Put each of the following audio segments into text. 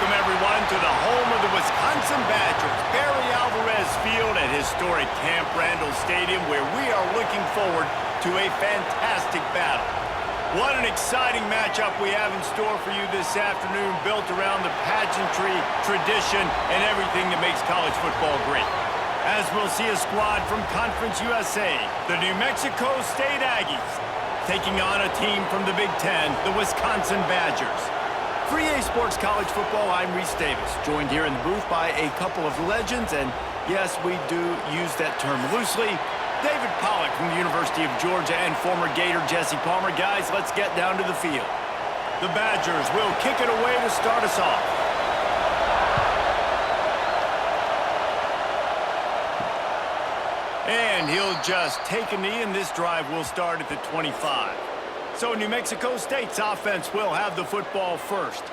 Welcome, everyone, to the home of the Wisconsin Badgers, Barry Alvarez Field at historic Camp Randall Stadium, where we are looking forward to a fantastic battle. What an exciting matchup we have in store for you this afternoon, built around the pageantry, tradition, and everything that makes college football great. As we'll see a squad from Conference USA, the New Mexico State Aggies, taking on a team from the Big Ten, the Wisconsin Badgers. For EA Sports College Football, I'm Reese Davis, joined here in the booth by a couple of legends, and yes, we do use that term loosely. David Pollack from the University of Georgia and former Gator Jesse Palmer. Guys, let's get down to the field. The Badgers will kick it away to start us off. And he'll just take a knee, and this drive will start at the 25. So New Mexico State's offense will have the football first.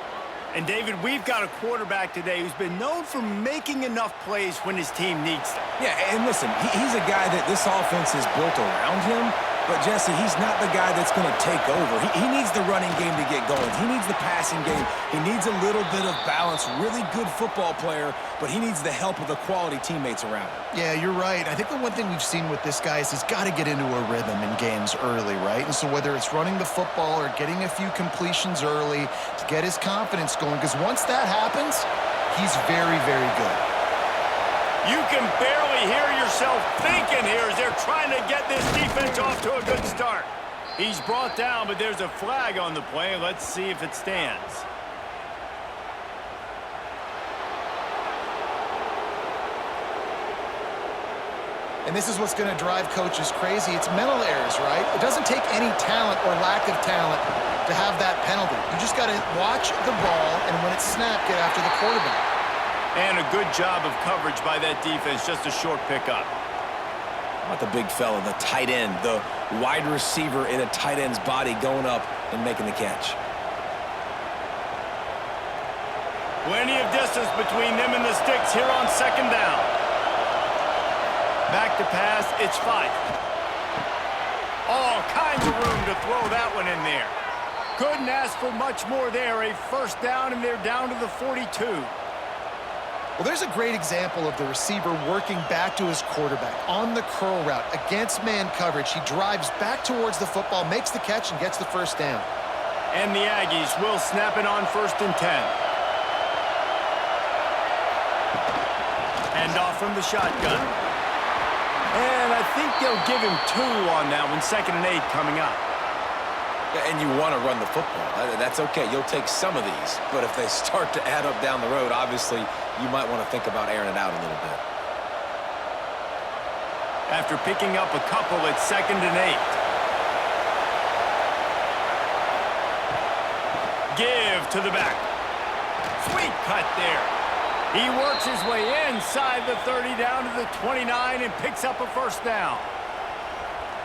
And David, we've got a quarterback today who's been known for making enough plays when his team needs them. Yeah, and listen, he's a guy that this offense is built around him. But, Jesse, he's not the guy that's going to take over. He needs the running game to get going. He needs the passing game. He needs a little bit of balance. Really good football player, but he needs the help of the quality teammates around him. Yeah, you're right. I think the one thing we've seen with this guy is he's got to get into a rhythm in games early, right? And so whether it's running the football or getting a few completions early to get his confidence going, because once that happens, he's very, very good. You can barely hear yourself thinking here as they're trying to get this defense off to a good start. He's brought down, but there's a flag on the play. Let's see if it stands. And this is what's going to drive coaches crazy. It's mental errors, right? It doesn't take any talent or lack of talent to have that penalty. You just got to watch the ball, and when it's snapped, get after the quarterback. And a good job of coverage by that defense, just a short pickup. How about the big fella, the tight end, the wide receiver in a tight end's body going up and making the catch? Plenty of distance between them and the sticks here on second down. Back to pass, it's Fife. All kinds of room to throw that one in there. Couldn't ask for much more there. A first down, and they're down to the 42. Well, there's a great example of the receiver working back to his quarterback on the curl route against man coverage. He drives back towards the football, makes the catch, and gets the first down. And the Aggies will snap it on 1st and 10. Hand off from the shotgun. And I think they'll give him 2 on that one. 2nd and 8 coming up. And you want to run the football. That's okay. You'll take some of these. But if they start to add up down the road, obviously, you might want to think about airing it out a little bit. After picking up a couple, it's 2nd and 8. Give to the back. Sweet cut there. He works his way inside the 30 down to the 29 and picks up a first down.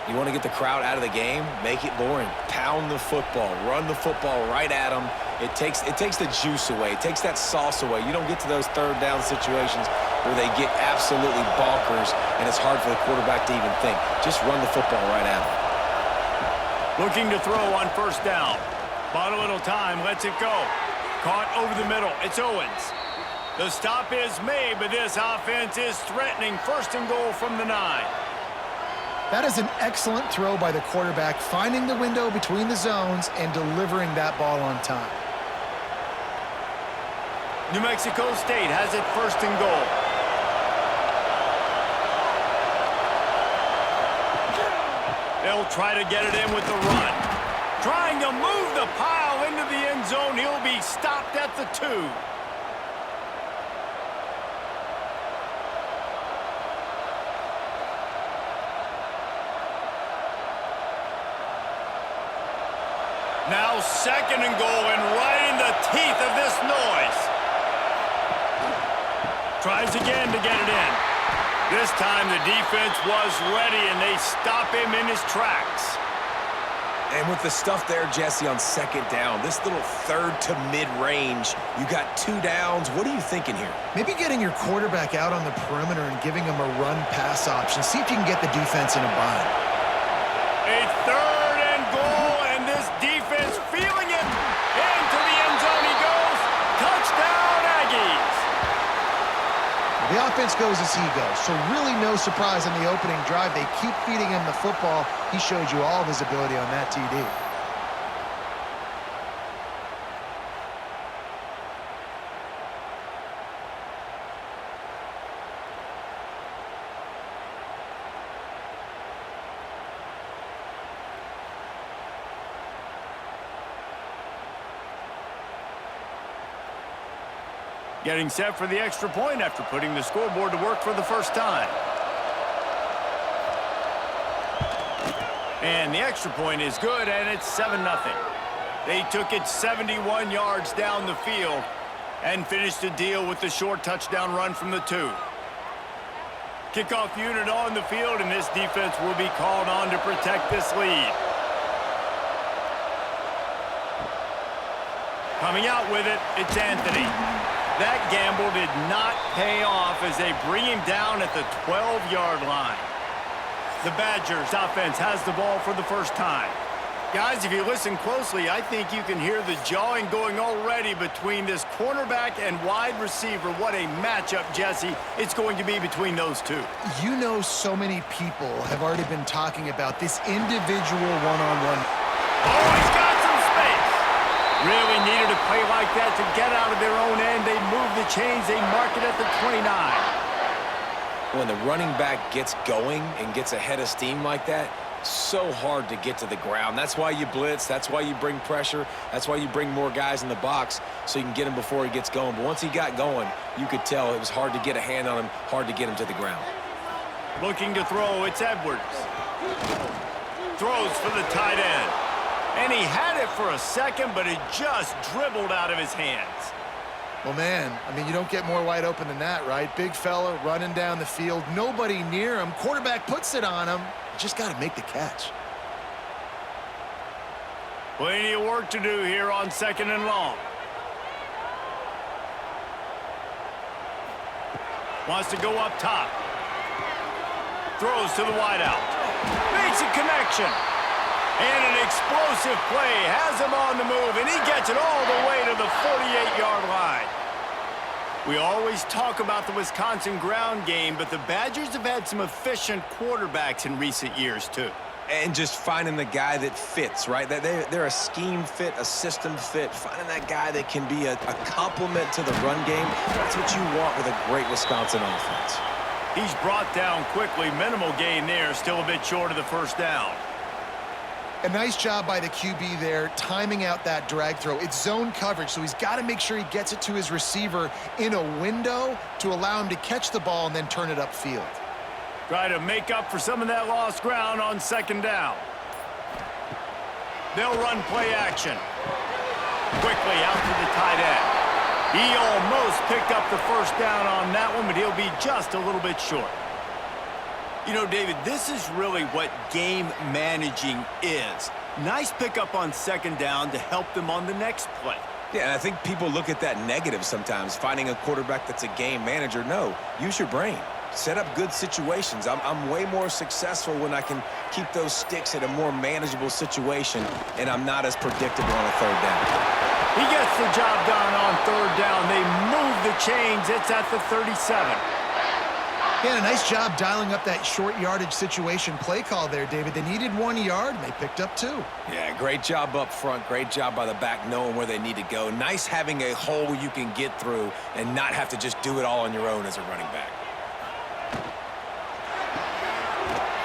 You want to get the crowd out of the game? Make it boring. Pound the football. Run the football right at them. It takes the juice away. It takes that sauce away. You don't get to those third down situations where they get absolutely bonkers and it's hard for the quarterback to even think. Just run the football right at them. Looking to throw on first down. Bought a little time. Lets it go. Caught over the middle. It's Owens. The stop is made, but this offense is threatening. 1st and goal from the 9. That is an excellent throw by the quarterback, finding the window between the zones and delivering that ball on time. New Mexico State has it 1st and goal. They'll try to get it in with the run. Trying to move the pile into the end zone. He'll be stopped at the 2. Now 2nd and goal, and right in the teeth of this noise. Tries again to get it in. This time the defense was ready, and they stop him in his tracks. And with the stuff there, Jesse, on 2nd down, this little 3rd to mid-range, you got 2 downs. What are you thinking here? Maybe getting your quarterback out on the perimeter and giving him a run-pass option. See if you can get the defense in a bind. A 3rd and goal, and this defense feeling it. Into the end zone he goes. Touchdown, defense goes as he goes. So really no surprise on the opening drive. They keep feeding him the football. He showed you all of his ability on that TD. Getting set for the extra point after putting the scoreboard to work for the first time. And the extra point is good, and it's 7-0. They took it 71 yards down the field and finished the deal with the short touchdown run from the 2. Kickoff unit on the field, and this defense will be called on to protect this lead. Coming out with it, it's Anthony. That gamble did not pay off as they bring him down at the 12-yard line. The Badgers offense has the ball for the first time. Guys, if you listen closely, I think you can hear the jawing going already between this cornerback and wide receiver. What a matchup, Jesse, it's going to be between those two. You know, so many people have already been talking about this individual one-on-one. Oh, he's got some space. Really needed a play like that to get out of their own end. They move the chains. They mark it at the 29. When the running back gets going and gets ahead of steam like that, so hard to get to the ground. That's why you blitz. That's why you bring pressure. That's why you bring more guys in the box so you can get him before he gets going. But once he got going, you could tell it was hard to get a hand on him, hard to get him to the ground. Looking to throw, it's Edwards. Throws for the tight end. And he had it for a second, but it just dribbled out of his hands. Well, man, I mean, you don't get more wide open than that, right? Big fella running down the field, nobody near him. Quarterback puts it on him. You just got to make the catch. Plenty of work to do here on 2nd and long. Wants to go up top. Throws to the wideout. Makes a connection. And an explosive play has him on the move, and he gets it all the way to the 48-yard line. We always talk about the Wisconsin ground game, but the Badgers have had some efficient quarterbacks in recent years, too. And just finding the guy that fits, right? They're a scheme fit, a system fit. Finding that guy that can be a complement to the run game. That's what you want with a great Wisconsin offense. He's brought down quickly. Minimal gain there, still a bit short of the first down. A nice job by the QB there, timing out that drag throw. It's zone coverage, so he's got to make sure he gets it to his receiver in a window to allow him to catch the ball and then turn it upfield. Try to make up for some of that lost ground on 2nd down. They'll run play action. Quickly out to the tight end. He almost picked up the first down on that one, but he'll be just a little bit short. You know, David, this is really what game managing is. Nice pickup on 2nd down to help them on the next play. Yeah, and I think people look at that negative sometimes, finding a quarterback that's a game manager. No, use your brain. Set up good situations. I'm way more successful when I can keep those sticks at a more manageable situation, and I'm not as predictable on a 3rd down. He gets the job done on 3rd down. They move the chains. It's at the 37. Yeah, a nice job dialing up that short yardage situation play call there, David. They needed 1 yard, and they picked up 2. Yeah, great job up front. Great job by the back knowing where they need to go. Nice having a hole you can get through and not have to just do it all on your own as a running back.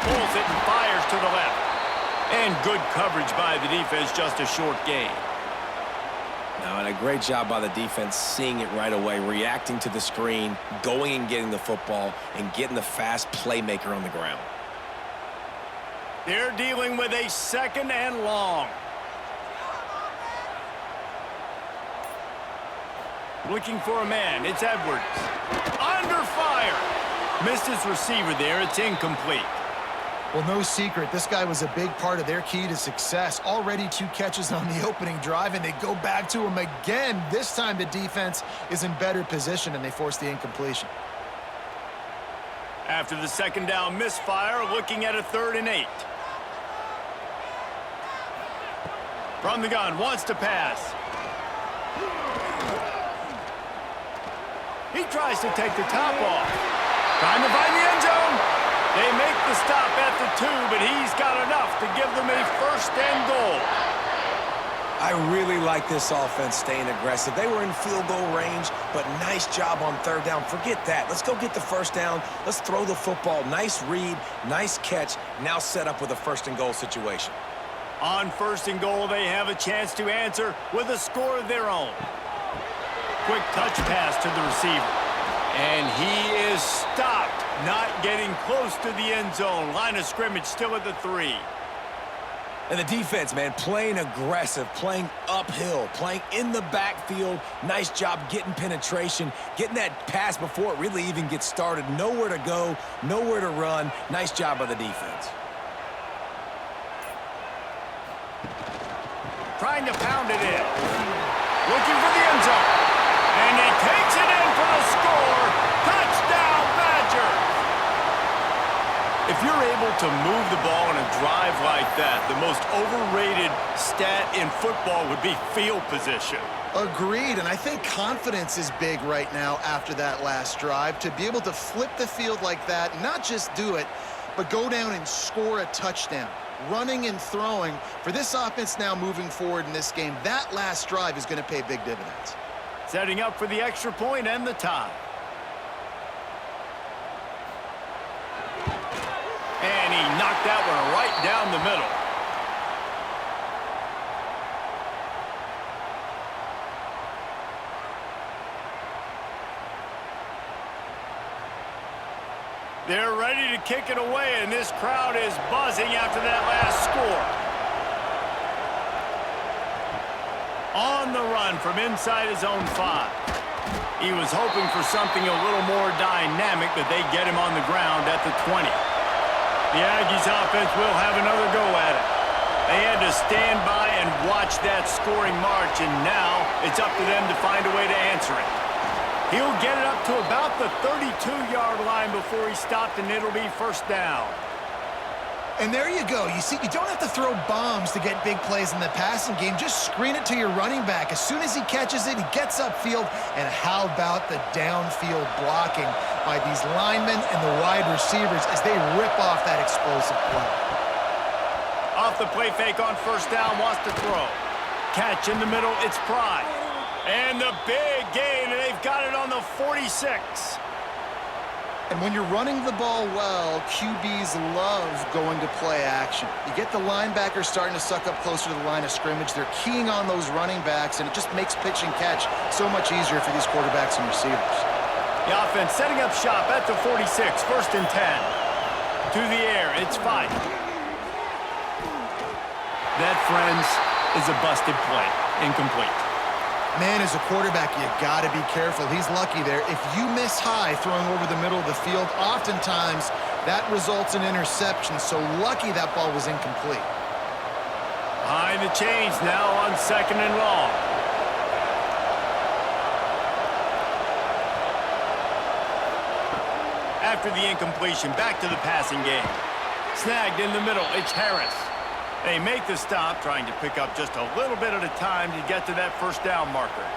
Pulls it and fires to the left. And good coverage by the defense, just a short gain. Now, and a great job by the defense seeing it right away, reacting to the screen, going and getting the football, and getting the fast playmaker on the ground. They're dealing with a 2nd and long. Looking for a man. It's Edwards. Under fire. Missed his receiver there. It's incomplete. Well, no secret, this guy was a big part of their key to success. Already 2 catches on the opening drive, and they go back to him again. This time the defense is in better position, and they force the incompletion. After the 2nd down misfire, looking at a 3rd and 8. From the gun, wants to pass. He tries to take the top off. Trying to find the end zone. They make the stop at the 2, but he's got enough to give them a first and goal. I really like this offense staying aggressive. They were in field goal range, but nice job on third down. Forget that. Let's go get the first down. Let's throw the football. Nice read, nice catch. Now set up with a first and goal situation. On first and goal, they have a chance to answer with a score of their own. Quick touch pass to the receiver. And he is stopped, not getting close to the end zone. Line of scrimmage still at the 3. And the defense, man, playing aggressive, playing uphill, playing in the backfield. Nice job getting penetration, getting that pass before it really even gets started. Nowhere to go, nowhere to run. Nice job by the defense. Trying to pound it in. Looking for the end zone. And he takes it in for the score. Touchdown, Badgers! If you're able to move the ball in a drive like that, the most overrated stat in football would be field position. Agreed, and I think confidence is big right now after that last drive. To be able to flip the field like that, not just do it, but go down and score a touchdown. Running and throwing, for this offense now moving forward in this game, that last drive is going to pay big dividends. Setting up for the extra point and the tie. And he knocked that one right down the middle. They're ready to kick it away, and this crowd is buzzing after that last score. On the run from inside his own 5. He was hoping for something a little more dynamic, but they get him on the ground at the 20. The Aggies offense will have another go at it. They had to stand by and watch that scoring march, and now it's up to them to find a way to answer it. He'll get it up to about the 32-yard line before he stopped, and it'll be first down. And there you go. You see, you don't have to throw bombs to get big plays in the passing game. Just screen it to your running back. As soon as he catches it, he gets upfield. And how about the downfield blocking by these linemen and the wide receivers as they rip off that explosive play. Off the play fake on first down, wants to throw. Catch in the middle, it's Pride. And the big gain, and they've got it on the 46. And when you're running the ball well, QBs love going to play action. You get the linebackers starting to suck up closer to the line of scrimmage. They're keying on those running backs, and it just makes pitch and catch so much easier for these quarterbacks and receivers. The offense setting up shop at the 46, first and 10. To the air, it's Fife. That, friends, is a busted play. Incomplete. Man, as a quarterback, you got to be careful. He's lucky there. If you miss high throwing over the middle of the field, oftentimes that results in interception. So lucky that ball was incomplete. Behind the chains now on second and long. After the incompletion, back to the passing game. Snagged in the middle, it's Harris. They make the stop, trying to pick up just a little bit at a time to get to that first down marker.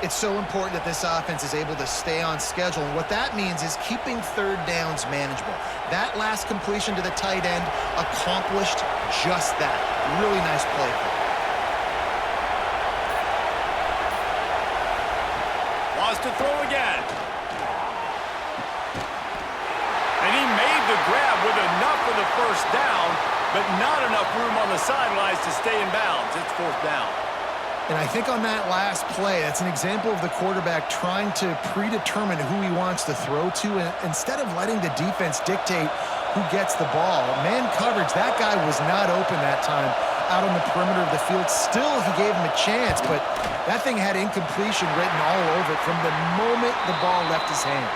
It's so important that this offense is able to stay on schedule, and what that means is keeping third downs manageable. That last completion to the tight end accomplished just that. Really nice play. Wants to throw again. And he made the grab with enough for the first down, but not enough room on the sidelines to stay in bounds. It's fourth down. And I think on that last play, that's an example of the quarterback trying to predetermine who he wants to throw to, and instead of letting the defense dictate who gets the ball. Man coverage, that guy was not open that time out on the perimeter of the field. Still, he gave him a chance, but that thing had incompletion written all over it from the moment the ball left his hand.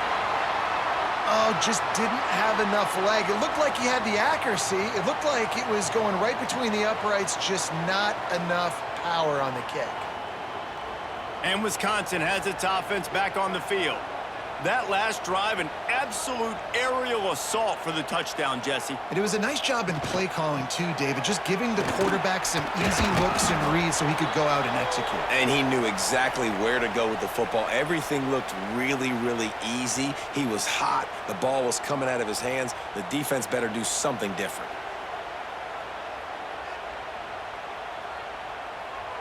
Oh, just didn't have enough leg. It looked like he had the accuracy. It looked like it was going right between the uprights, just not enough power on the kick. And Wisconsin has its offense back on the field. That last drive, an absolute aerial assault for the touchdown, Jesse. And it was a nice job in play calling too, David, just giving the quarterback some easy looks and reads so he could go out and execute. And he knew exactly where to go with the football. Everything looked really, really easy. He was hot. The ball was coming out of his hands. The defense better do something different.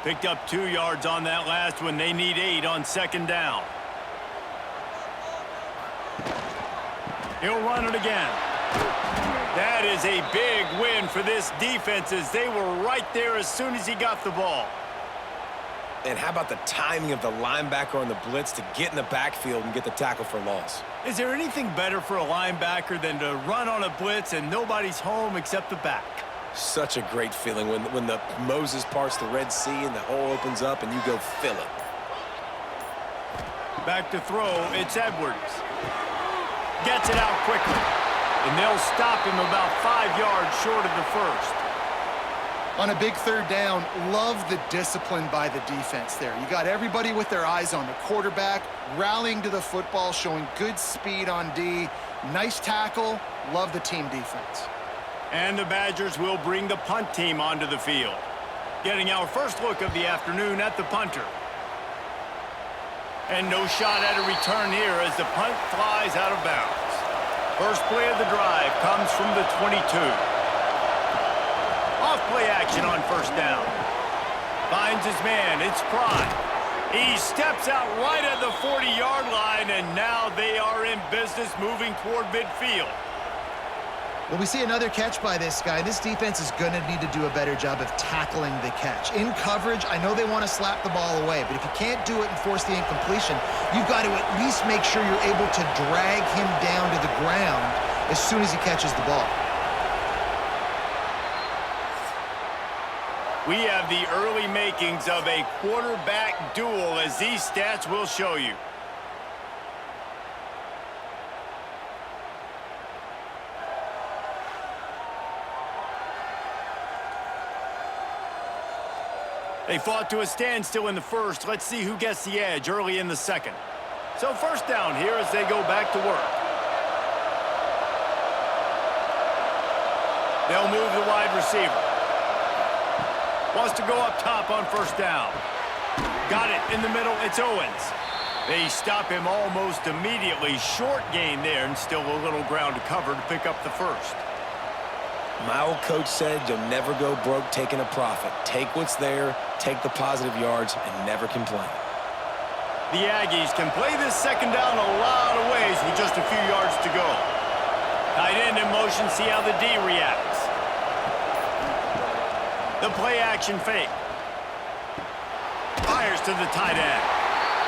Picked up 2 yards on that last one. They need 8 on second down. He'll run it again. That is a big win for this defense as they were right there as soon as he got the ball. And how about the timing of the linebacker on the blitz to get in the backfield and get the tackle for loss? Is there anything better for a linebacker than to run on a blitz and nobody's home except the back? Such a great feeling when the Moses parts the Red Sea and the hole opens up and you go fill it. Back to throw, it's Edwards. Gets it out quickly. And they'll stop him about 5 yards short of the first. On a big third down, love the discipline by the defense there. You got everybody with their eyes on the quarterback, rallying to the football, showing good speed on D. Nice tackle. Love the team defense. And the Badgers will bring the punt team onto the field. Getting our first look of the afternoon at the punter. And no shot at a return here as the punt flies out of bounds. First play of the drive comes from the 22. Off play action on first down. Finds his man, it's Prime. He steps out right at the 40-yard line, and now they are in business moving toward midfield. Well, we see another catch by this guy. This defense is going to need to do a better job of tackling the catch. In coverage, I know they want to slap the ball away, but if you can't do it and force the incompletion, you've got to at least make sure you're able to drag him down to the ground as soon as he catches the ball. We have the early makings of a quarterback duel, as these stats will show you. They fought to a standstill in the first. Let's see who gets the edge early in the second. So first down here as they go back to work. They'll move the wide receiver. Wants to go up top on first down. Got it in the middle. It's Owens. They stop him almost immediately. Short gain there and still a little ground to cover to pick up the first. My old coach said you'll never go broke taking a profit. Take what's there, take the positive yards, and never complain. The Aggies can play this second down a lot of ways with just a few yards to go. Tight end in motion, see how the D reacts. The play action fake. Fires to the tight end.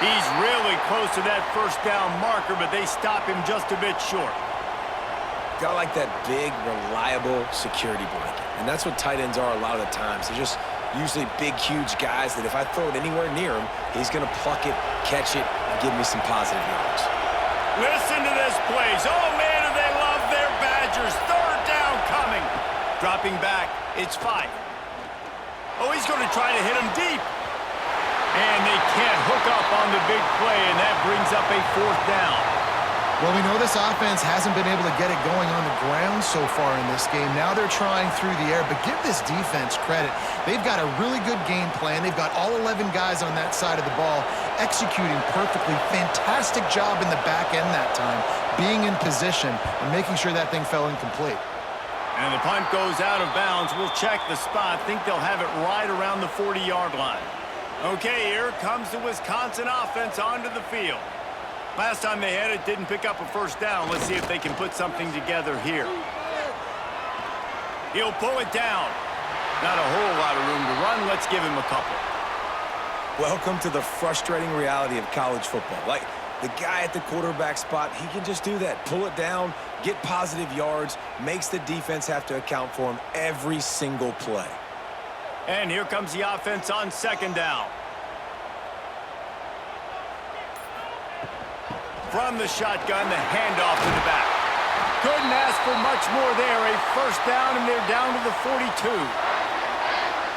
He's really close to that first down marker, but they stop him just a bit short. Got like that big, reliable security blanket. And that's what tight ends are a lot of the times. They're just usually big, huge guys that if I throw it anywhere near him, he's going to pluck it, catch it, and give me some positive yards. Listen to this plays. Oh, man, do they love their Badgers. Third down coming. Dropping back, it's 5. Oh, he's going to try to hit him deep. And they can't hook up on the big play, and that brings up a fourth down. Well, we know this offense hasn't been able to get it going on the ground so far in this game. Now they're trying through the air, but give this defense credit. They've got a really good game plan. They've got all 11 guys on that side of the ball executing perfectly. Fantastic job in the back end that time, being in position and making sure that thing fell incomplete. And the punt goes out of bounds. We'll check the spot. Think they'll have it right around the 40-yard line. Okay, here comes the Wisconsin offense onto the field. Last time they had it, didn't pick up a first down. Let's see if they can put something together here. He'll pull it down. Not a whole lot of room to run. Let's give him a couple. Welcome to the frustrating reality of college football. Like, the guy at the quarterback spot, he can just do that. Pull it down, get positive yards, makes the defense have to account for him every single play. And here comes the offense on second down. From the shotgun, the handoff to the back. Couldn't ask for much more there. A first down, and they're down to the 42.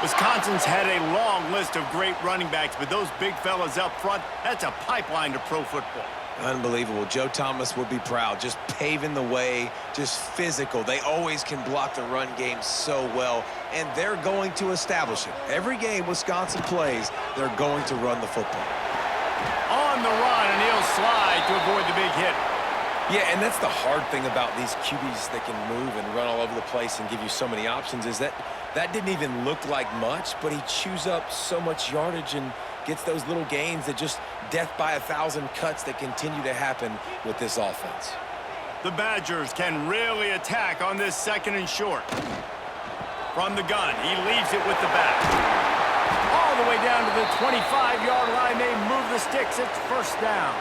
Wisconsin's had a long list of great running backs, but those big fellas up front, that's a pipeline to pro football. Unbelievable. Joe Thomas would be proud. Just paving the way, just physical. They always can block the run game so well, and they're going to establish it. Every game Wisconsin plays, they're going to run the football. On the run, and he'll slide to avoid the big hit. Yeah, and that's the hard thing about these QBs that can move and run all over the place and give you so many options is that didn't even look like much, but he chews up so much yardage and gets those little gains that just death by 1,000 cuts that continue to happen with this offense. The Badgers can really attack on this 2nd and short. From the gun, he leaves it with the back. All the way down to the 25-yard line, they move the sticks. It's 1st down.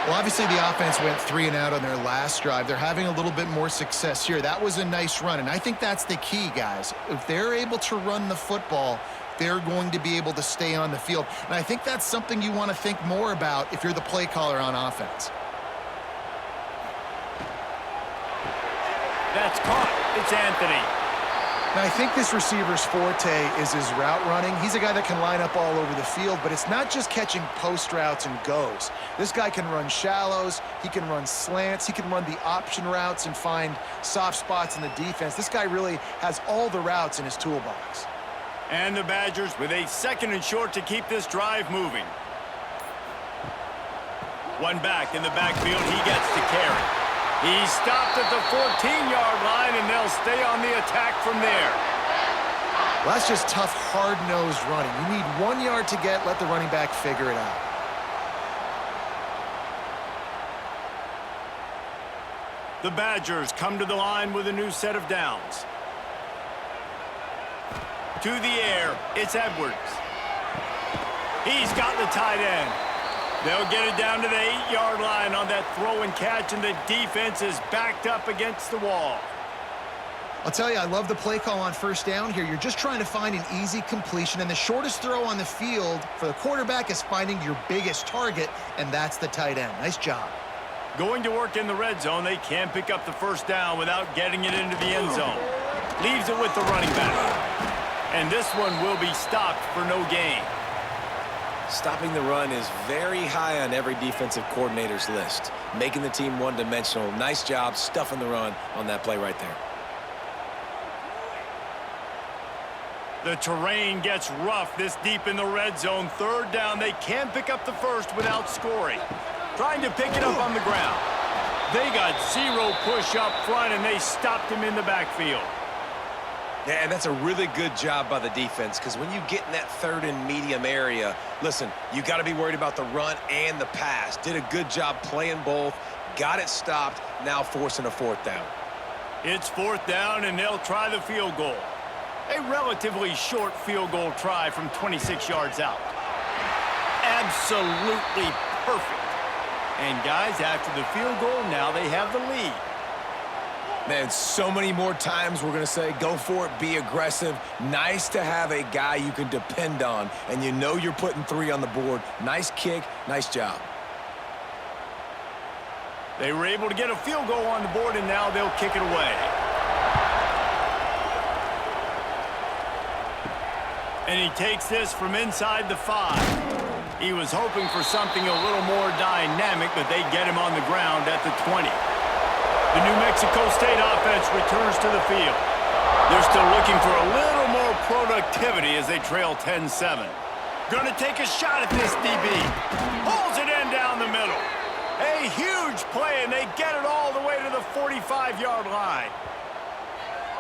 Well, obviously the offense went 3 and out on their last drive. They're having a little bit more success here. That was a nice run, and I think that's the key, guys. If they're able to run the football, they're going to be able to stay on the field. And I think that's something you want to think more about if you're the play caller on offense. That's caught. It's Anthony. Now, I think this receiver's forte is his route running. He's a guy that can line up all over the field, but it's not just catching post routes and goes. This guy can run shallows, he can run slants, he can run the option routes and find soft spots in the defense. This guy really has all the routes in his toolbox. And the Badgers with a 2nd and short to keep this drive moving. One back in the backfield, he gets to carry. He stopped at the 14-yard line, and they'll stay on the attack from there. Well, that's just tough, hard-nosed running. You need 1 yard to get, let the running back figure it out. The Badgers come to the line with a new set of downs. To the air, it's Edwards. He's got the tight end. They'll get it down to the 8-yard line on that throw and catch, and the defense is backed up against the wall. I'll tell you, I love the play call on 1st down here. You're just trying to find an easy completion, and the shortest throw on the field for the quarterback is finding your biggest target, and that's the tight end. Nice job. Going to work in the red zone, they can't pick up the 1st down without getting it into the end zone. Leaves it with the running back. And this one will be stopped for no gain. Stopping the run is very high on every defensive coordinator's list. Making the team one-dimensional. Nice job stuffing the run on that play right there. The terrain gets rough this deep in the red zone. 3rd down, they can't pick up the 1st without scoring. Trying to pick it up on the ground. They got 0 push up front, and they stopped him in the backfield. Yeah, and that's a really good job by the defense because when you get in that 3rd and medium area, listen, you got to be worried about the run and the pass. Did a good job playing both, got it stopped, now forcing a 4th down. It's 4th down, and they'll try the field goal. A relatively short field goal try from 26 yards out. Absolutely perfect. And guys, after the field goal, now they have the lead. Man, so many more times we're going to say, go for it, be aggressive. Nice to have a guy you can depend on, and you know you're putting 3 on the board. Nice kick, nice job. They were able to get a field goal on the board, and now they'll kick it away. And he takes this from inside the 5. He was hoping for something a little more dynamic, but they get him on the ground at the 20. The New Mexico State offense returns to the field. They're still looking for a little more productivity as they trail 10-7. Gonna take a shot at this DB. Pulls it in down the middle. A huge play, and they get it all the way to the 45-yard line.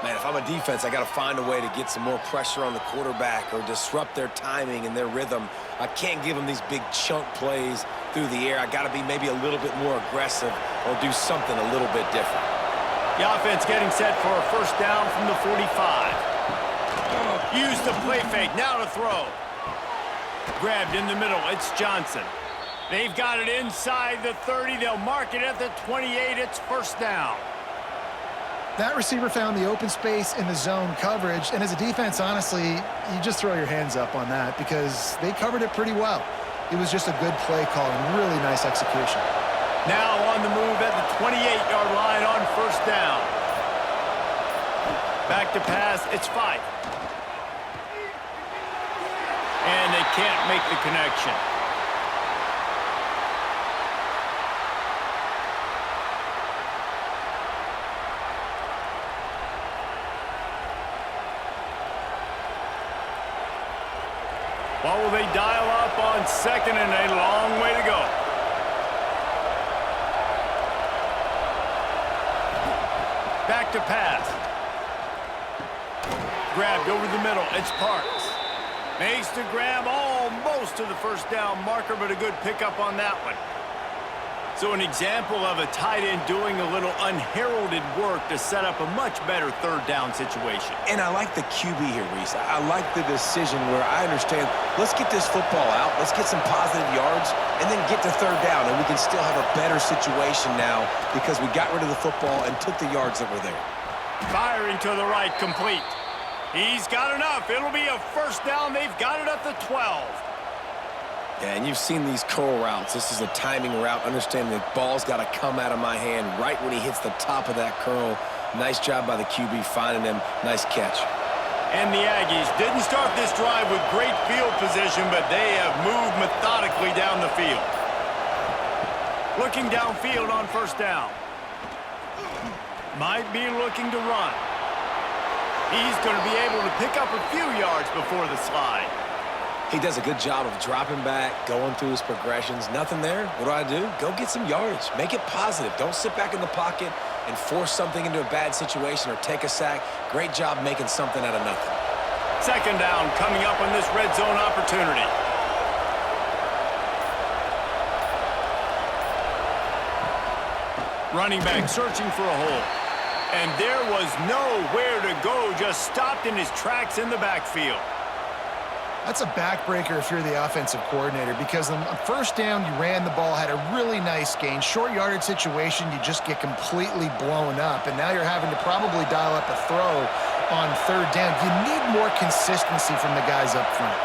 Man, if I'm a defense, I got to find a way to get some more pressure on the quarterback or disrupt their timing and their rhythm. I can't give them these big chunk plays through the air. I got to be maybe a little bit more aggressive or do something a little bit different. The offense getting set for a 1st down from the 45. Use the play fake, now to throw. Grabbed in the middle, it's Johnson. They've got it inside the 30. They'll mark it at the 28. It's 1st down. That receiver found the open space in the zone coverage, and as a defense, honestly, you just throw your hands up on that because they covered it pretty well. It was just a good play call and really nice execution. Now on the move at the 28-yard line on 1st down. Back to pass, it's Fife. And they can't make the connection. What will they dial up on second and a long way to go? Back to pass. Grabbed over the middle. It's Parks. Makes the grab almost to the first down marker, but a good pickup on that one. So an example of a tight end doing a little unheralded work to set up a much better third down situation. And I like the QB here, Reese. I like the decision where I understand, let's get this football out, let's get some positive yards, and then get to third down, and we can still have a better situation now because we got rid of the football and took the yards that were there. Firing to the right, complete. He's got enough. It'll be a first down. They've got it at the 12. Yeah, and you've seen these curl routes. This is a timing route. Understanding the ball's got to come out of my hand right when he hits the top of that curl. Nice job by the QB finding him. Nice catch. And the Aggies didn't start this drive with great field position, but they have moved methodically down the field. Looking downfield on first down. Might be looking to run. He's going to be able to pick up a few yards before the slide. He does a good job of dropping back, going through his progressions. Nothing there. What do? Go get some yardage. Make it positive. Don't sit back in the pocket and force something into a bad situation or take a sack. Great job making something out of nothing. Second down coming up on this red zone opportunity. Running back searching for a hole. And there was nowhere to go, just stopped in his tracks in the backfield. That's a backbreaker if you're the offensive coordinator, because on first down, you ran the ball, had a really nice gain. Short yardage situation, you just get completely blown up, and now you're having to probably dial up a throw on third down. You need more consistency from the guys up front.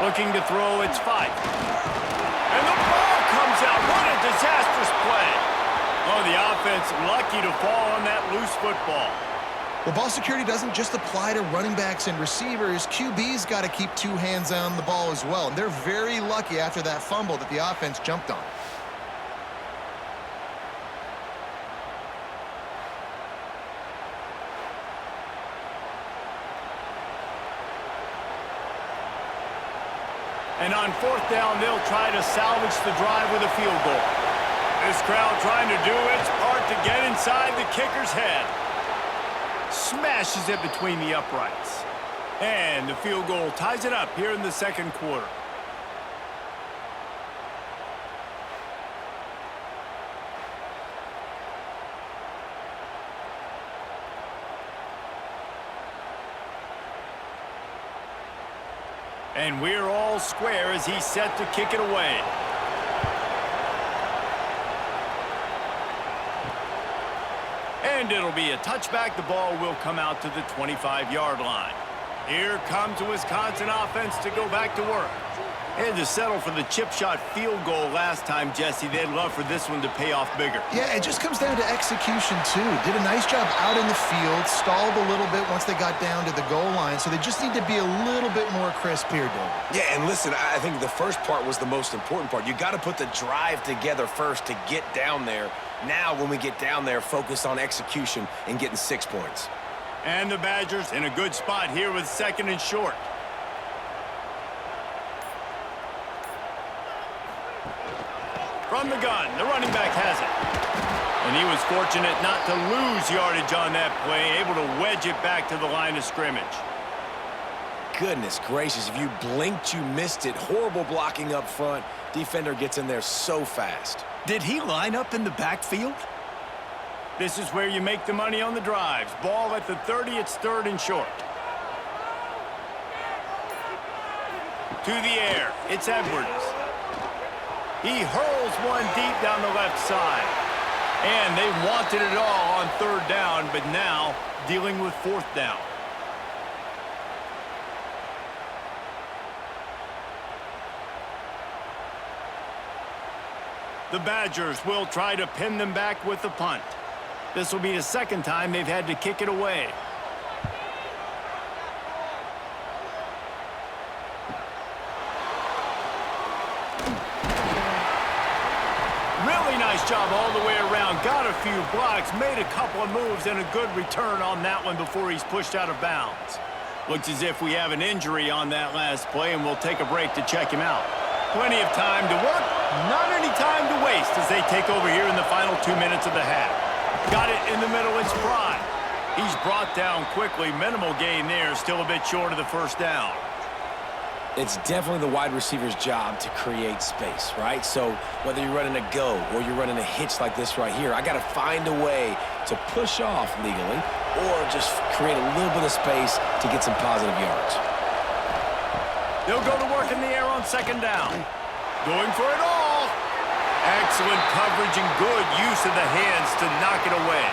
Looking to throw, it's Fife. And the ball comes out. What a disastrous play. Oh, the offense lucky to fall on that loose football. Well, ball security doesn't just apply to running backs and receivers. QB's got to keep two hands on the ball as well. And they're very lucky after that fumble that the offense jumped on. And on fourth down, they'll try to salvage the drive with a field goal. This crowd trying to do its part to get inside the kicker's head. Smashes it between the uprights. And the field goal ties it up here in the second quarter. And we're all square as he's set to kick it away. And it'll be a touchback. The ball will come out to the 25-yard line. Here comes the Wisconsin offense to go back to work. Had to settle for the chip shot field goal last time, Jesse. They'd love for this one to pay off bigger. Yeah, it just comes down to execution, too. Did a nice job out in the field, stalled a little bit once they got down to the goal line, so they just need to be a little bit more crisp here, David. Yeah, and listen, I think the first part was the most important part. You got to put the drive together first to get down there. Now, when we get down there, focus on execution and getting 6 points. And the Badgers in a good spot here with second and short. From the gun, the running back has it. And he was fortunate not to lose yardage on that play, able to wedge it back to the line of scrimmage. Goodness gracious, if you blinked, you missed it. Horrible blocking up front. Defender gets in there so fast. Did he line up in the backfield? This is where you make the money on the drives. Ball at the 30, it's third and short. To the air, it's Edwards. He hurls one deep down the left side. And they wanted it all on third down, but now dealing with fourth down. The Badgers will try to pin them back with the punt. This will be the second time they've had to kick it away. Really nice job all the way around. Got a few blocks, made a couple of moves, and a good return on that one before he's pushed out of bounds. Looks as if we have an injury on that last play, and we'll take a break to check him out. Plenty of time to work, not any time to waste as they take over here in the final 2 minutes of the half. Got it in the middle, it's Fry. He's brought down quickly, minimal gain there, still a bit short of the first down. It's definitely the wide receiver's job to create space, right? So whether you're running a go or you're running a hitch like this right here, I got to find a way to push off legally or just create a little bit of space to get some positive yards. They'll go to work in the air on second down. Going for it all. Excellent coverage and good use of the hands to knock it away.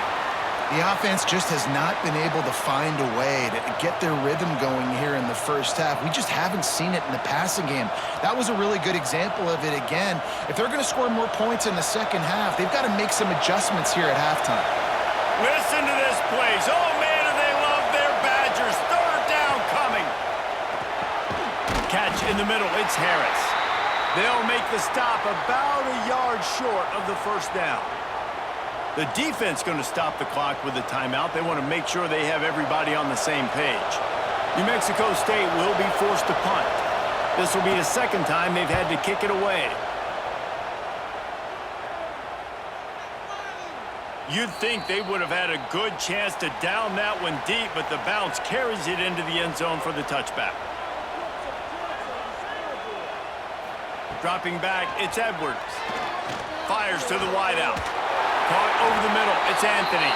The offense just has not been able to find a way to get their rhythm going here in the first half. We just haven't seen it in the passing game. That was a really good example of it again. If they're going to score more points in the second half, they've got to make some adjustments here at halftime. Listen to this place. Oh, man, do they love their Badgers. Third down coming. Catch in the middle. It's Harris. They'll make the stop about a yard short of the first down. The defense going to stop the clock with a timeout. They want to make sure they have everybody on the same page. New Mexico State will be forced to punt. This will be the second time they've had to kick it away. You'd think they would have had a good chance to down that one deep, but the bounce carries it into the end zone for the touchback. Dropping back, it's Edwards. Fires to the wideout. Caught over the middle, it's Anthony.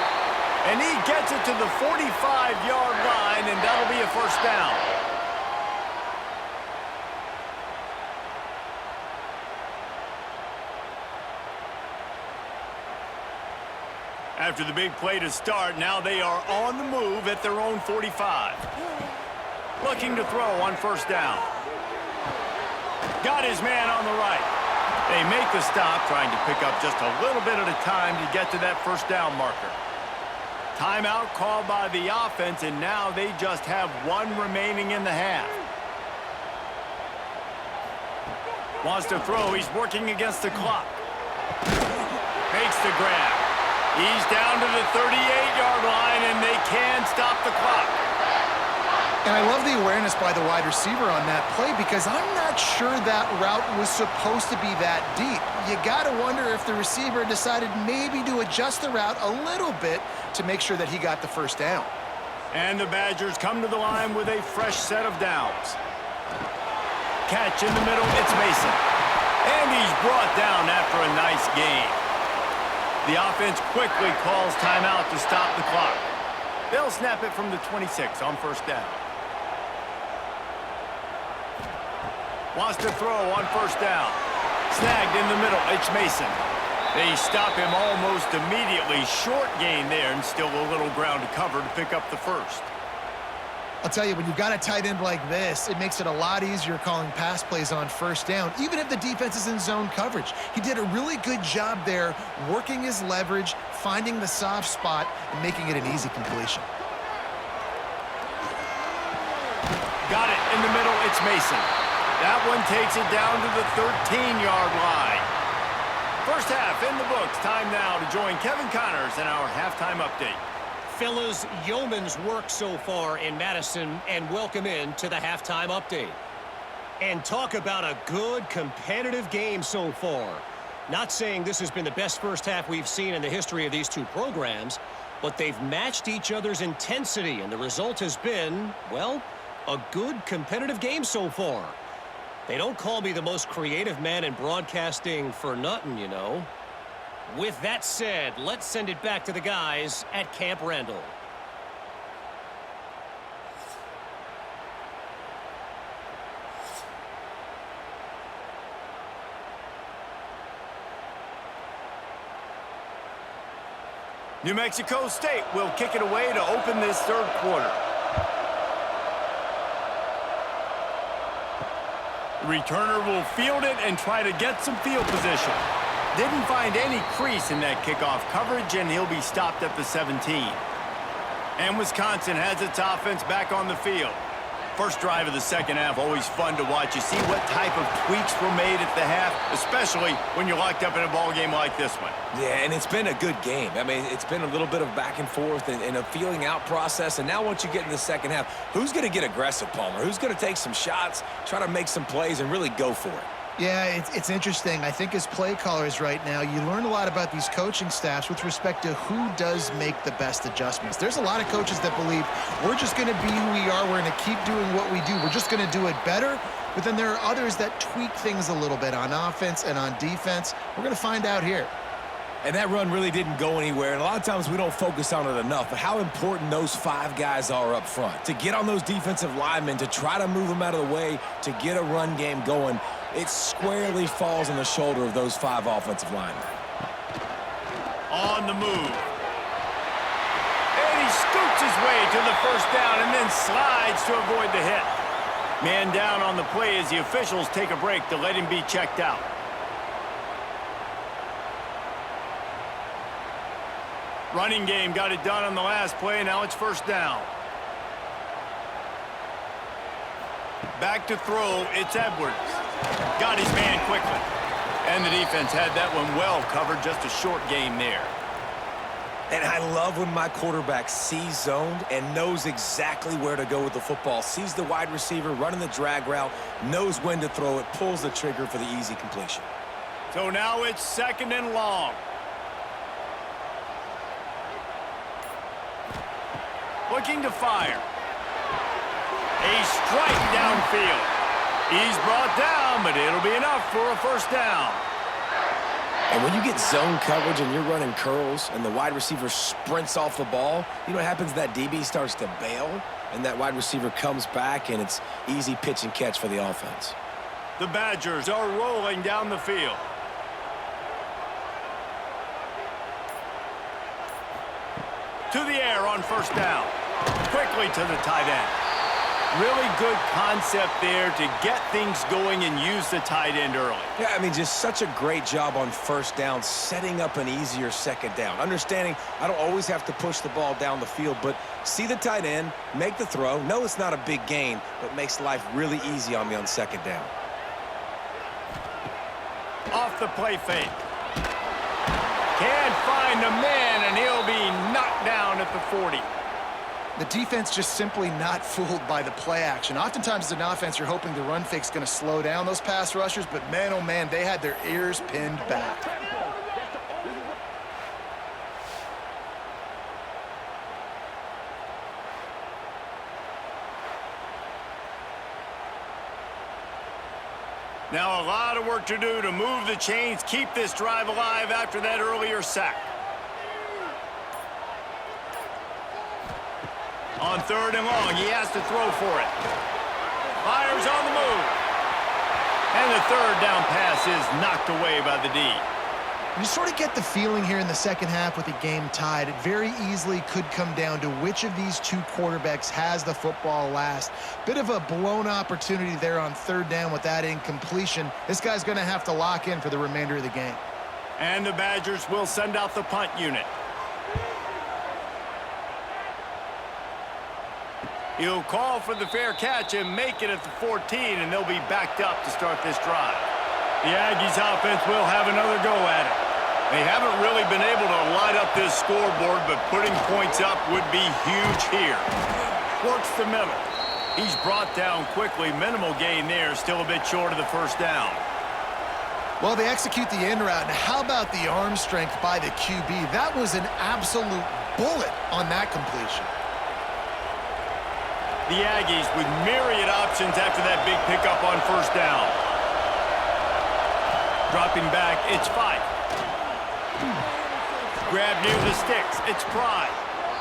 And he gets it to the 45-yard line, and that'll be a first down. After the big play to start, now they are on the move at their own 45. Looking to throw on first down. Got his man on the right. They make the stop, trying to pick up just a little bit at a time to get to that first down marker. Timeout called by the offense, and now they just have one remaining in the half. Wants to throw. He's working against the clock. Makes the grab. He's down to the 38-yard line, and they can stop the clock. And I love the awareness by the wide receiver on that play because I'm not sure that route was supposed to be that deep. You got to wonder if the receiver decided maybe to adjust the route a little bit to make sure that he got the first down. And the Badgers come to the line with a fresh set of downs. Catch in the middle, it's Mason. And he's brought down after a nice gain. The offense quickly calls timeout to stop the clock. They'll snap it from the 26 on first down. Wants to throw on first down. Snagged in the middle, it's Mason. They stop him almost immediately. Short gain there, and still a little ground to cover to pick up the first. I'll tell you, when you've got a tight end like this, it makes it a lot easier calling pass plays on first down, even if the defense is in zone coverage. He did a really good job there, working his leverage, finding the soft spot, and making it an easy completion. Got it in the middle, it's Mason. That one takes it down to the 13-yard line. First half in the books. Time now to join Kevin Connors in our halftime update. Fellas, yeoman's work so far in Madison, and welcome in to the halftime update. And talk about a good competitive game so far. Not saying this has been the best first half we've seen in the history of these two programs, but they've matched each other's intensity, and the result has been, well, a good competitive game so far. They don't call me the most creative man in broadcasting for nothing, you know. With that said, let's send it back to the guys at Camp Randall. New Mexico State will kick it away to open this third quarter. The returner will field it and try to get some field position. Didn't find any crease in that kickoff coverage, and he'll be stopped at the 17. And Wisconsin has its offense back on the field. First drive of the second half, always fun to watch. You see what type of tweaks were made at the half, especially when you're locked up in a ball game like this one. Yeah, and it's been a good game. I mean, it's been a little bit of back and forth and a feeling out process. And now once you get in the second half, who's going to get aggressive, Palmer? Who's going to take some shots, try to make some plays, and really go for it? Yeah, it's interesting. I think as play callers right now, you learn a lot about these coaching staffs with respect to who does make the best adjustments. There's a lot of coaches that believe we're just going to be who we are. We're going to keep doing what we do. We're just going to do it better. But then there are others that tweak things a little bit on offense and on defense. We're going to find out here. And that run really didn't go anywhere. And a lot of times we don't focus on it enough. But how important those 5 guys are up front. To get on those defensive linemen, to try to move them out of the way, to get a run game going, it squarely falls on the shoulder of those 5 offensive linemen. On the move. And he scoots his way to the first down and then slides to avoid the hit. Man down on the play as the officials take a break to let him be checked out. Running game got it done on the last play. Now it's first down. Back to throw. It's Edwards. Got his man quickly. And the defense had that one well covered. Just a short gain there. And I love when my quarterback sees zoned and knows exactly where to go with the football. Sees the wide receiver running the drag route, knows when to throw it, pulls the trigger for the easy completion. So now it's second and long. Looking to fire. A strike downfield. He's brought down, but it'll be enough for a first down. And when you get zone coverage and you're running curls and the wide receiver sprints off the ball, you know what happens? That DB starts to bail, and that wide receiver comes back, and it's easy pitch and catch for the offense. The Badgers are rolling down the field. To the air on first down. Quickly to the tight end. Really good concept there to get things going and use the tight end early. Yeah, I mean, just such a great job on first down, setting up an easier second down. Understanding I don't always have to push the ball down the field, but see the tight end, make the throw. No, it's not a big gain, but makes life really easy on me on second down. Off the play fake. Can't find a man, and he'll be knocked down at the 40. The defense just simply not fooled by the play action. Oftentimes as an offense, you're hoping the run fake's going to slow down those pass rushers, but man, oh man, they had their ears pinned back. Now a lot of work to do to move the chains, keep this drive alive after that earlier sack. On third and long, he has to throw for it. Fires on the move. And the third down pass is knocked away by the D. You sort of get the feeling here in the second half with the game tied. It very easily could come down to which of these 2 quarterbacks has the football last. Bit of a blown opportunity there on third down with that incompletion. This guy's going to have to lock in for the remainder of the game. And the Badgers will send out the punt unit. He'll call for the fair catch and make it at the 14, and they'll be backed up to start this drive. The Aggies offense will have another go at it. They haven't really been able to light up this scoreboard, but putting points up would be huge here. Works the middle. He's brought down quickly. Minimal gain there, still a bit short of the first down. Well, they execute the end route. Now, how about the arm strength by the QB? That was an absolute bullet on that completion. The Aggies with myriad options after that big pickup on first down. Dropping back, it's Fife. Grab near the sticks, it's Pride.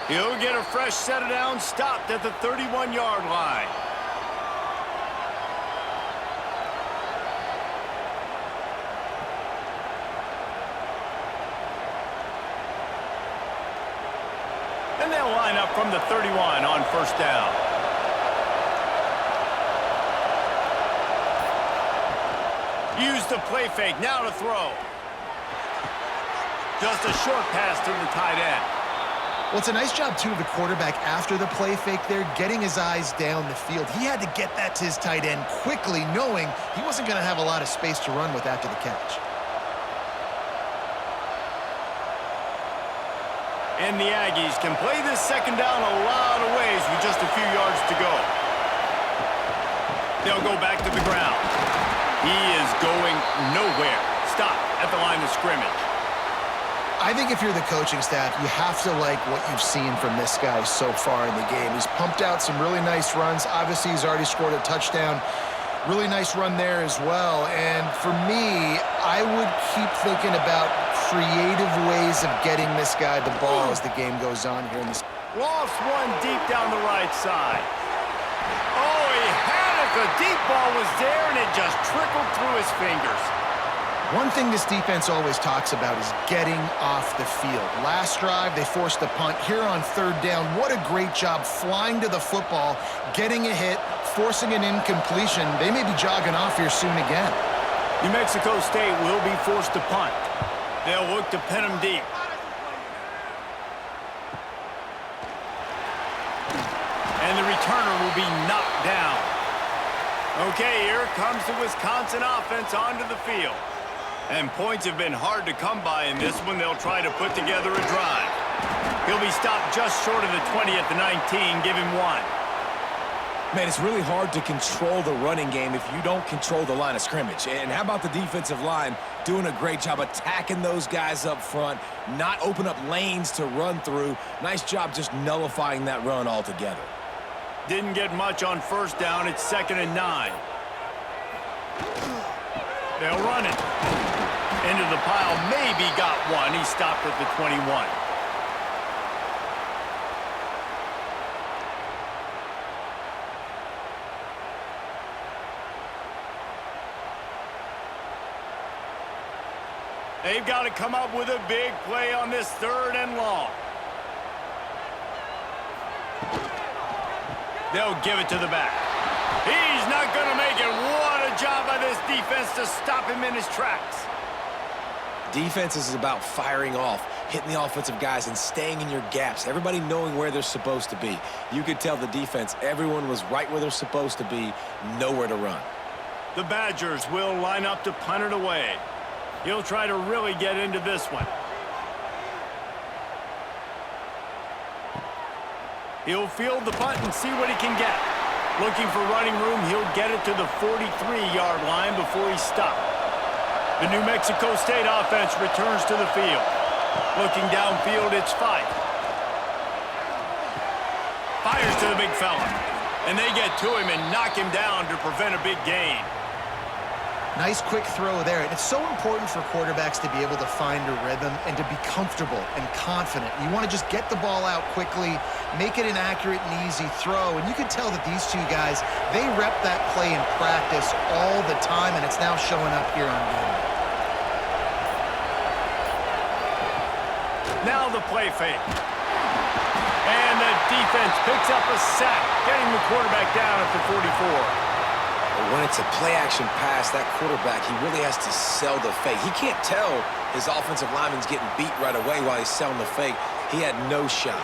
He'll get a fresh set of downs, stopped at the 31-yard line. And they'll line up from the 31 on first down. Use the play fake, now to throw. Just a short pass to the tight end. Well, it's a nice job, too, of the quarterback after the play fake there, getting his eyes down the field. He had to get that to his tight end quickly, knowing he wasn't going to have a lot of space to run with after the catch. And the Aggies can play this second down a lot of ways with just a few yards to go. They'll go back to the ground. He is going nowhere. Stop at the line of scrimmage. I think if you're the coaching staff, you have to like what you've seen from this guy so far in the game. He's pumped out some really nice runs. Obviously, he's already scored a touchdown. Really nice run there as well. And for me, I would keep thinking about creative ways of getting this guy the ball as the game goes on here in this. Lost one deep down the right side. Oh, he had it. The deep ball was there, and it just trickled through his fingers. One thing this defense always talks about is getting off the field. Last drive, they forced a punt. Here on third down, what a great job flying to the football, getting a hit, forcing an incompletion. They may be jogging off here soon again. New Mexico State will be forced to punt. They'll look to pin him deep. And the returner will be knocked down. Okay, here comes the Wisconsin offense onto the field. And points have been hard to come by in this one. They'll try to put together a drive. He'll be stopped just short of the 20 at the 19. Give him one. Man, it's really hard to control the running game if you don't control the line of scrimmage. And how about the defensive line doing a great job attacking those guys up front, not open up lanes to run through. Nice job just nullifying that run altogether. Didn't get much on first down. It's 2nd and 9. They'll run it. Into the pile. Maybe got one. He stopped at the 21. They've got to come up with a big play on this 3rd and long. They'll give it to the back. He's not going to make it. What a job by this defense to stop him in his tracks. Defense is about firing off, hitting the offensive guys, and staying in your gaps. Everybody knowing where they're supposed to be. You could tell the defense, everyone was right where they're supposed to be, nowhere to run. The Badgers will line up to punt it away. He'll try to really get into this one. He'll field the punt and see what he can get. Looking for running room, he'll get it to the 43-yard line before he's stopped. The New Mexico State offense returns to the field. Looking downfield, it's Fife. Fires to the big fella. And they get to him and knock him down to prevent a big gain. Nice quick throw there. And it's so important for quarterbacks to be able to find a rhythm and to be comfortable and confident. You want to just get the ball out quickly, make it an accurate and easy throw. And you can tell that these two guys, they rep that play in practice all the time, and it's now showing up here on game. Now the play fake. And the defense picks up a sack, getting the quarterback down at the 44. But when it's a play-action pass, that quarterback, he really has to sell the fake. He can't tell his offensive lineman's getting beat right away while he's selling the fake. He had no shot.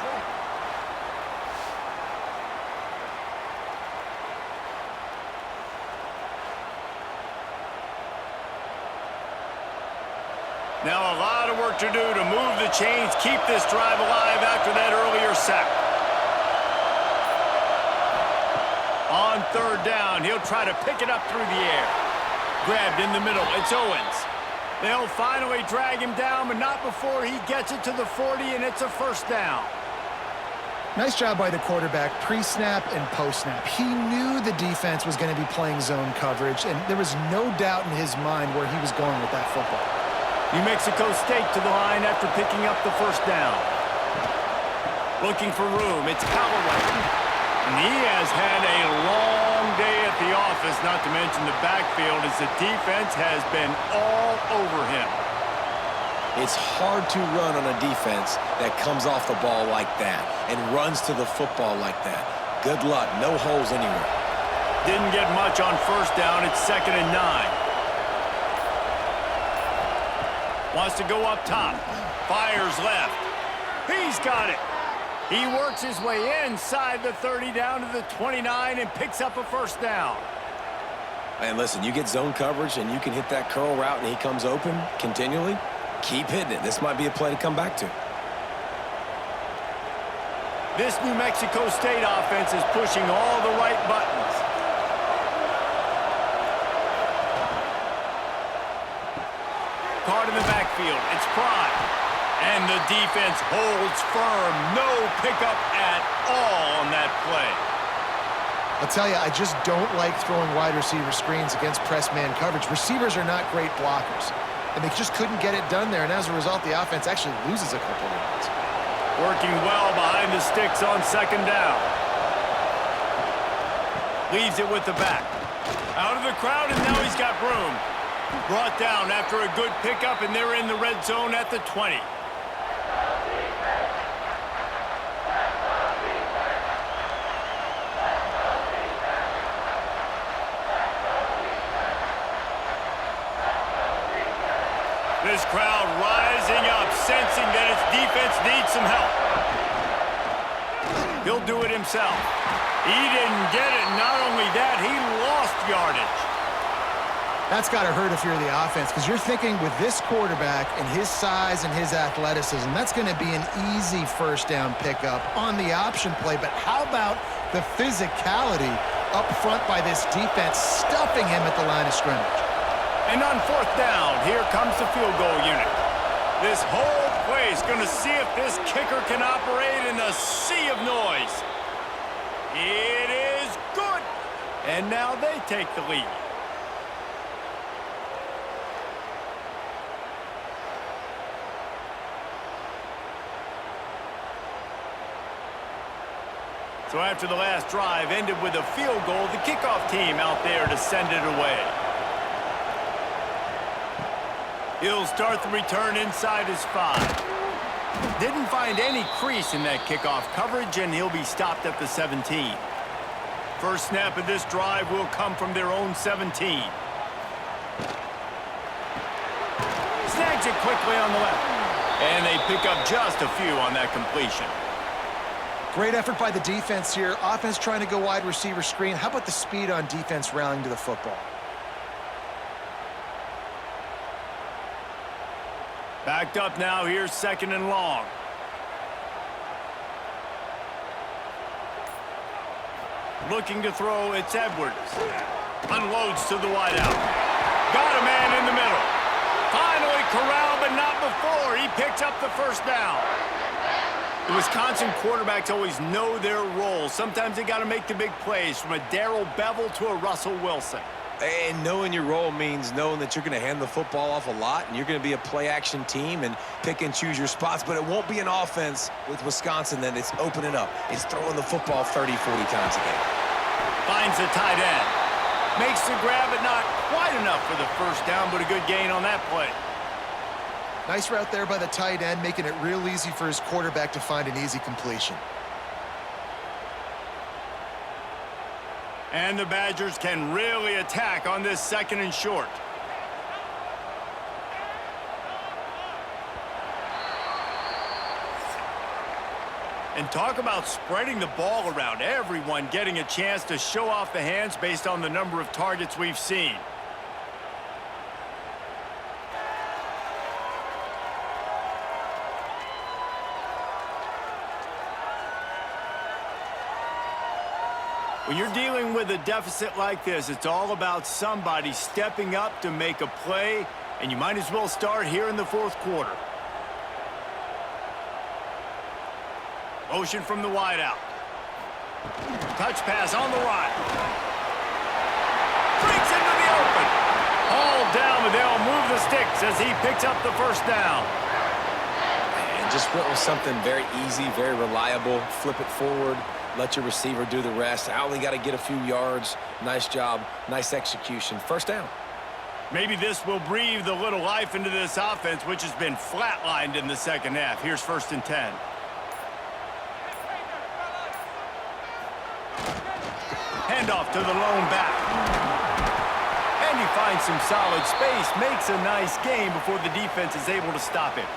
Now a lot of work to do to move the chains, keep this drive alive after that earlier sack. On 3rd down, he'll try to pick it up through the air. Grabbed in the middle, it's Owens. They'll finally drag him down, but not before he gets it to the 40, and it's a 1st down. Nice job by the quarterback, pre-snap and post-snap. He knew the defense was going to be playing zone coverage, and there was no doubt in his mind where he was going with that football. New Mexico State to the line after picking up the 1st down. Looking for room, it's Callaway. And he has had a long day at the office, not to mention the backfield, as the defense has been all over him. It's hard to run on a defense that comes off the ball like that and runs to the football like that. Good luck. No holes anywhere. Didn't get much on 1st down. It's 2nd and 9. Wants to go up top. Fires left. He's got it. He works his way inside the 30 down to the 29 and picks up a first down. And listen, you get zone coverage and you can hit that curl route and he comes open continually, keep hitting it. This might be a play to come back to. This New Mexico State offense is pushing all the right buttons. Card in the backfield. It's Prime. And the defense holds firm. No pickup at all on that play. I'll tell you, I just don't like throwing wide receiver screens against press man coverage. Receivers are not great blockers, and they just couldn't get it done there, and as a result, the offense actually loses a couple of yards. Working well behind the sticks on second down. Leaves it with the back. Out of the crowd, and now he's got room. Brought down after a good pickup, and they're in the red zone at the 20. This crowd rising up, sensing that its defense needs some help. He'll do it himself. He didn't get it. Not only that, he lost yardage. That's got to hurt if you're the offense, because you're thinking with this quarterback and his size and his athleticism, that's going to be an easy first down pickup on the option play. But how about the physicality up front by this defense, stuffing him at the line of scrimmage? And on fourth down, here comes the field goal unit. This whole play is going to see if this kicker can operate in a sea of noise. It is good. And now they take the lead. So after the last drive ended with a field goal, the kickoff team out there to send it away. He'll start the return inside his 5. Didn't find any crease in that kickoff coverage, and he'll be stopped at the 17. First snap of this drive will come from their own 17. Snags it quickly on the left. And they pick up just a few on that completion. Great effort by the defense here. Offense trying to go wide receiver screen. How about the speed on defense rallying to the football? Backed up now, here's second and long. Looking to throw, it's Edwards. Unloads to the wideout. Got a man in the middle. Finally corralled, but not before. He picks up the first down. The Wisconsin quarterbacks always know their role. Sometimes they got to make the big plays, from a Darrell Bevell to a Russell Wilson. And knowing your role means knowing that you're going to hand the football off a lot and you're going to be a play-action team and pick and choose your spots. But it won't be an offense with Wisconsin that it's opening up. It's throwing the football 30, 40 times a game. Finds the tight end. Makes the grab, but not quite enough for the first down, but a good gain on that play. Nice route there by the tight end, making it real easy for his quarterback to find an easy completion. And the Badgers can really attack on this second and short. And talk about spreading the ball around. Everyone getting a chance to show off the hands based on the number of targets we've seen. When you're dealing with a deficit like this, it's all about somebody stepping up to make a play, and you might as well start here in the fourth quarter. Motion from the wideout. Touch pass on the right. Breaks into the open. Hauled down, but they'll move the sticks as he picks up the first down. And just went with something very easy, very reliable. Flip it forward. Let your receiver do the rest. I only got to get a few yards. Nice job. Nice execution. First down. Maybe this will breathe a little life into this offense, which has been flatlined in the second half. Here's 1st and 10. Handoff to the lone back. And he finds some solid space. Makes a nice gain before the defense is able to stop it.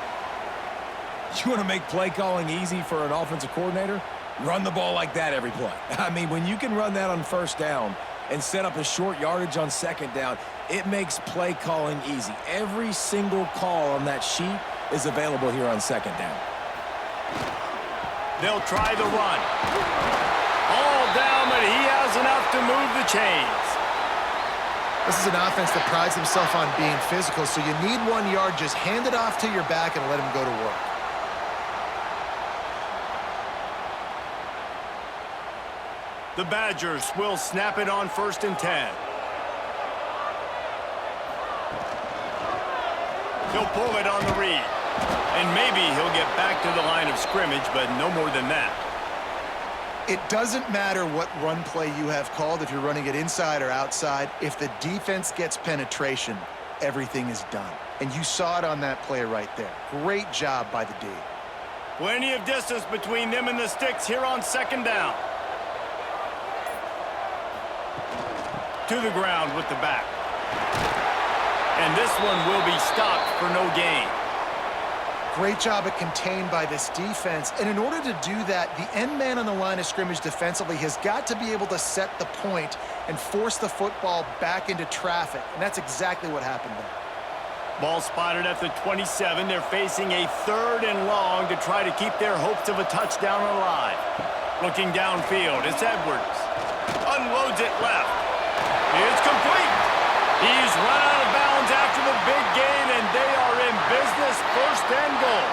You want to make play calling easy for an offensive coordinator? Run the ball like that every play. I mean, when you can run that on first down and set up a short yardage on second down, it makes play calling easy. Every single call on that sheet is available here on second down. They'll try the run. All down, but he has enough to move the chains. This is an offense that prides himself on being physical, so you need 1 yard. Just hand it off to your back and let him go to work. The Badgers will snap it on 1st and 10. He'll pull it on the read. And maybe he'll get back to the line of scrimmage, but no more than that. It doesn't matter what run play you have called, if you're running it inside or outside. If the defense gets penetration, everything is done. And you saw it on that play right there. Great job by the D. Plenty of distance between them and the sticks here on 2nd down. To the ground with the back. And this one will be stopped for no gain. Great job at contained by this defense. And in order to do that, the end man on the line of scrimmage defensively has got to be able to set the point and force the football back into traffic. And that's exactly what happened there. Ball spotted at the 27. They're facing a 3rd and long to try to keep their hopes of a touchdown alive. Looking downfield, it's Edwards. Unloads it left. It's complete. He's run out of bounds after the big gain, and they are in business, 1st and goal.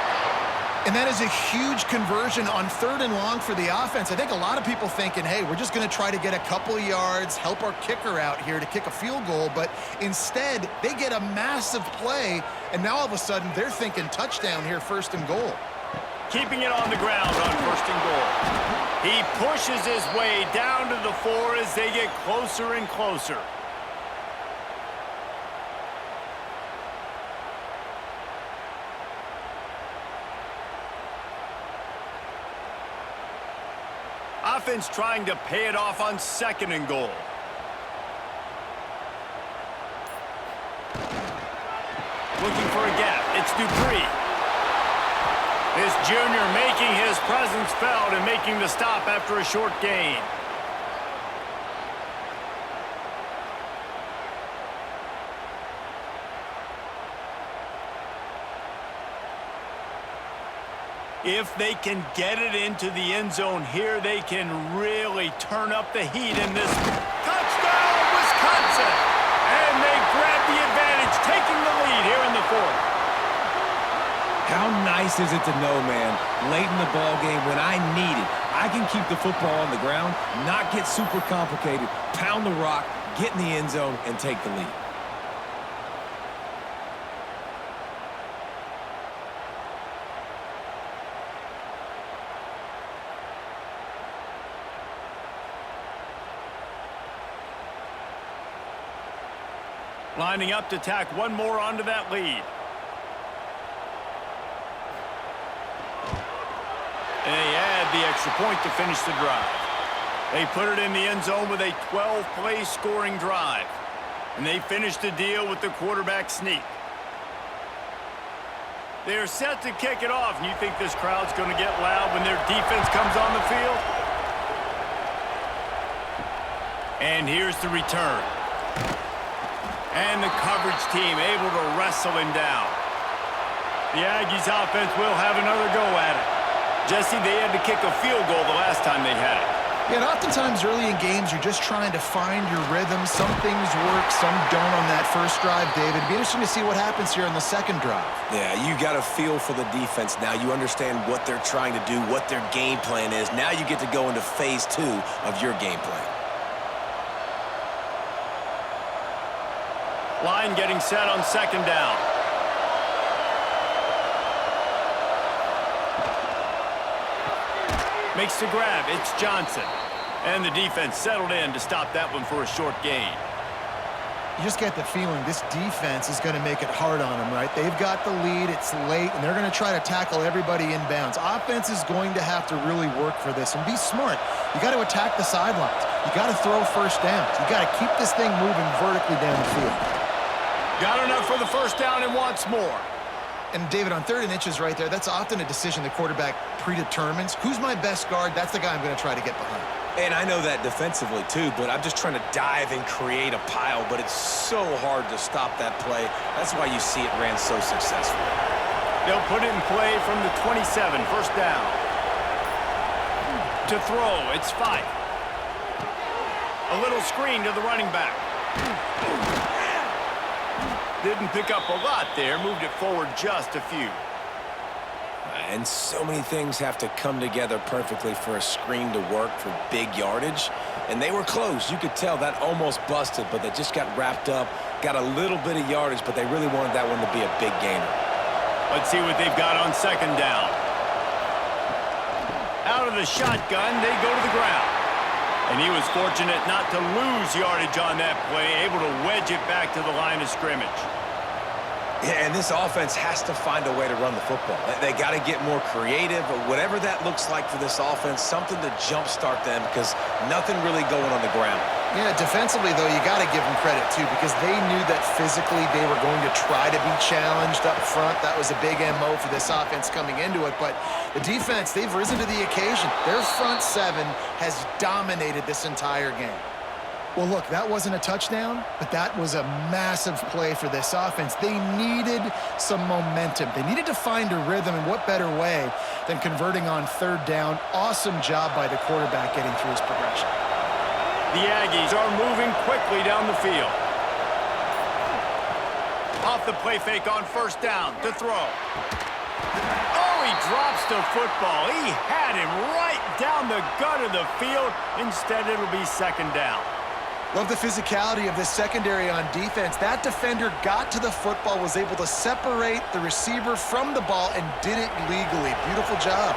And that is a huge conversion on 3rd and long for the offense. I think a lot of people thinking, hey, we're just going to try to get a couple of yards, help our kicker out here to kick a field goal. But instead, they get a massive play, and now all of a sudden they're thinking touchdown here, 1st and goal. Keeping it on the ground on 1st and goal. He pushes his way down to the 4 as they get closer and closer. Offense trying to pay it off on 2nd and goal. Looking for a gap. It's Dupree. This junior making his presence felt and making the stop after a short gain. If they can get it into the end zone here, they can really turn up the heat in this. Touchdown, Wisconsin! And they grab the advantage, taking the lead here in the 4th. How nice is it to know, man, late in the ball game when I need it, I can keep the football on the ground, not get super complicated, pound the rock, get in the end zone, and take the lead. Lining up to tack one more onto that lead. And they add the extra point to finish the drive. They put it in the end zone with a 12-play scoring drive. And they finish the deal with the quarterback sneak. They're set to kick it off. And you think this crowd's going to get loud when their defense comes on the field? And here's the return. And the coverage team able to wrestle him down. The Aggies offense will have another go at it. Jesse, they had to kick a field goal the last time they had it. Yeah, and oftentimes early in games, you're just trying to find your rhythm. Some things work, some don't on that first drive, David. It'd be interesting to see what happens here on the second drive. Yeah, you got a feel for the defense now. You understand what they're trying to do, what their game plan is. Now you get to go into phase 2 of your game plan. Line getting set on second down. Makes the grab. It's Johnson. And the defense settled in to stop that one for a short gain. You just get the feeling this defense is going to make it hard on them, right? They've got the lead, it's late, and they're going to try to tackle everybody inbounds. Offense is going to have to really work for this and be smart. You got to attack the sidelines. You got to throw first downs. You got to keep this thing moving vertically down the field. Got enough for the first down and wants more. And David, on 3rd and inches right there, that's often a decision the quarterback predetermines. Who's my best guard? That's the guy I'm going to try to get behind. And I know that defensively too, but I'm just trying to dive and create a pile, but it's so hard to stop that play. That's why you see it ran so successfully. They'll put it in play from the 27, first down. To throw, it's 5. A little screen to the running back. Didn't pick up a lot there, moved it forward just a few. And so many things have to come together perfectly for a screen to work for big yardage. And they were close. You could tell that almost busted, but they just got wrapped up, got a little bit of yardage, but they really wanted that one to be a big gainer. Let's see what they've got on 2nd down. Out of the shotgun, they go to the ground. And he was fortunate not to lose yardage on that play, able to wedge it back to the line of scrimmage. Yeah, and this offense has to find a way to run the football. They got to get more creative, or whatever that looks like for this offense, something to jumpstart them, because nothing really going on the ground. Yeah, defensively, though, you got to give them credit, too, because they knew that physically they were going to try to be challenged up front. That was a big MO for this offense coming into it. But the defense, they've risen to the occasion. Their front 7 has dominated this entire game. Well, look, that wasn't a touchdown, but that was a massive play for this offense. They needed some momentum. They needed to find a rhythm, and what better way than converting on 3rd down. Awesome job by the quarterback getting through his progression. The Aggies are moving quickly down the field. Off the play fake on 1st down to throw. Oh, he drops the football. He had him right down the gut of the field. Instead, it'll be 2nd down. Love the physicality of this secondary on defense. That defender got to the football, was able to separate the receiver from the ball, and did it legally. Beautiful job.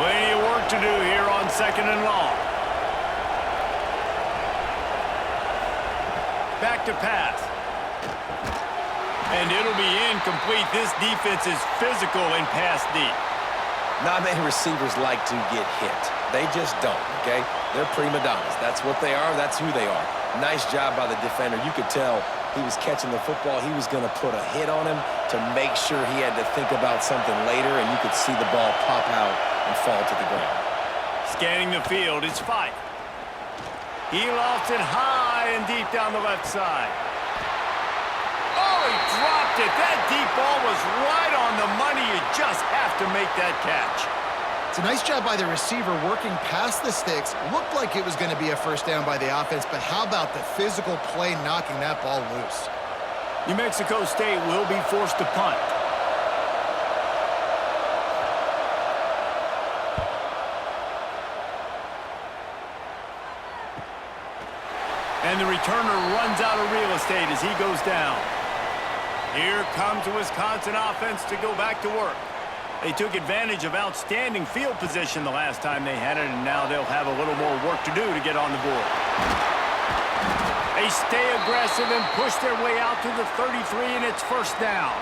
Plenty of work to do here on 2nd and long. Back to pass. And it'll be incomplete. This defense is physical in pass deep. Not many receivers like to get hit. They just don't, okay? They're prima donnas. That's what they are. That's who they are. Nice job by the defender. You could tell he was catching the football. He was going to put a hit on him to make sure he had to think about something later, and you could see the ball pop out and fall to the ground. Scanning the field, it's 5. He lofts it high and deep down the left side. Oh, he dropped it. That deep ball was right on the money. You just have to make that catch. It's a nice job by the receiver working past the sticks. Looked like it was going to be a 1st down by the offense, but how about the physical play knocking that ball loose? New Mexico State will be forced to punt. And the returner runs out of real estate as he goes down. Here comes the Wisconsin offense to go back to work. They took advantage of outstanding field position the last time they had it, and now they'll have a little more work to do to get on the board. They stay aggressive and push their way out to the 33, and it's 1st down.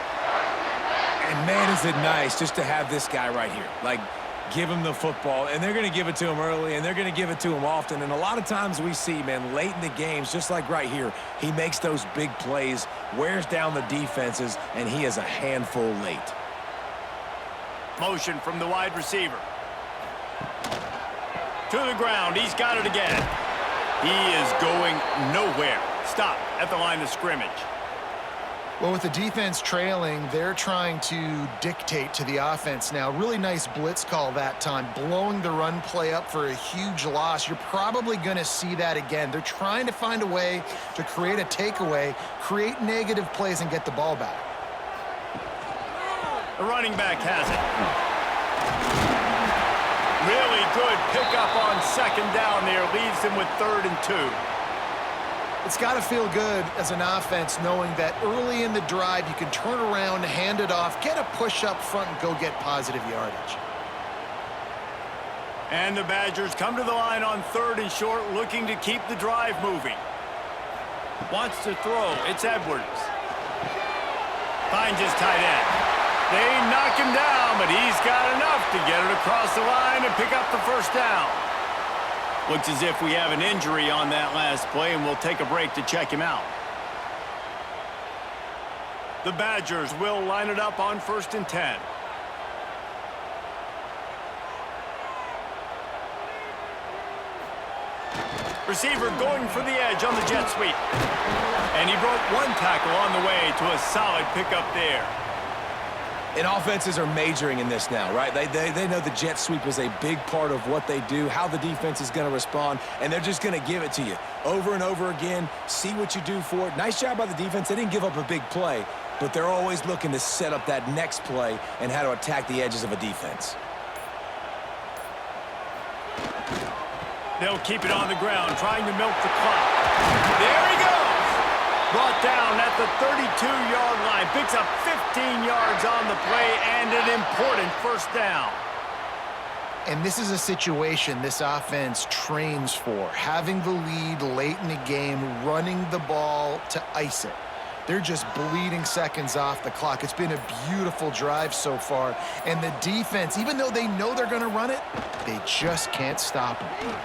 And man, is it nice just to have this guy right here. Like, give him the football, and they're going to give it to him early, and they're going to give it to him often. And a lot of times we see, man, late in the games, just like right here, he makes those big plays, wears down the defenses, and he is a handful late. Motion from the wide receiver. To the ground. He's got it again. He is going nowhere. Stop at the line of scrimmage. Well, with the defense trailing, they're trying to dictate to the offense now. Really nice blitz call that time, blowing the run play up for a huge loss. You're probably going to see that again. They're trying to find a way to create a takeaway, create negative plays, and get the ball back. The running back has it. Really good pickup on 2nd down there. Leaves them with 3rd and 2. It's got to feel good as an offense knowing that early in the drive you can turn around, hand it off, get a push up front, and go get positive yardage. And the Badgers come to the line on 3rd and short, looking to keep the drive moving. Wants to throw. It's Edwards. Finds his tight end. They knock him down, but he's got enough to get it across the line and pick up the 1st down. Looks as if we have an injury on that last play, and we'll take a break to check him out. The Badgers will line it up on 1st and 10. Receiver going for the edge on the jet sweep. And he broke one tackle on the way to a solid pickup there. And offenses are majoring in this now, right? They know the jet sweep is a big part of what they do, how the defense is going to respond, and they're just going to give it to you over and over again, see what you do for it. Nice job by the defense. They didn't give up a big play, but they're always looking to set up that next play and how to attack the edges of a defense. They'll keep it on the ground, trying to milk the clock. There he goes! Brought down at the 32-yard line. Picks up 15 yards on the play and an important 1st down. And this is a situation this offense trains for, having the lead late in the game, running the ball to ice it. They're just bleeding seconds off the clock. It's been a beautiful drive so far. And the defense, even though they know they're going to run it, they just can't stop them.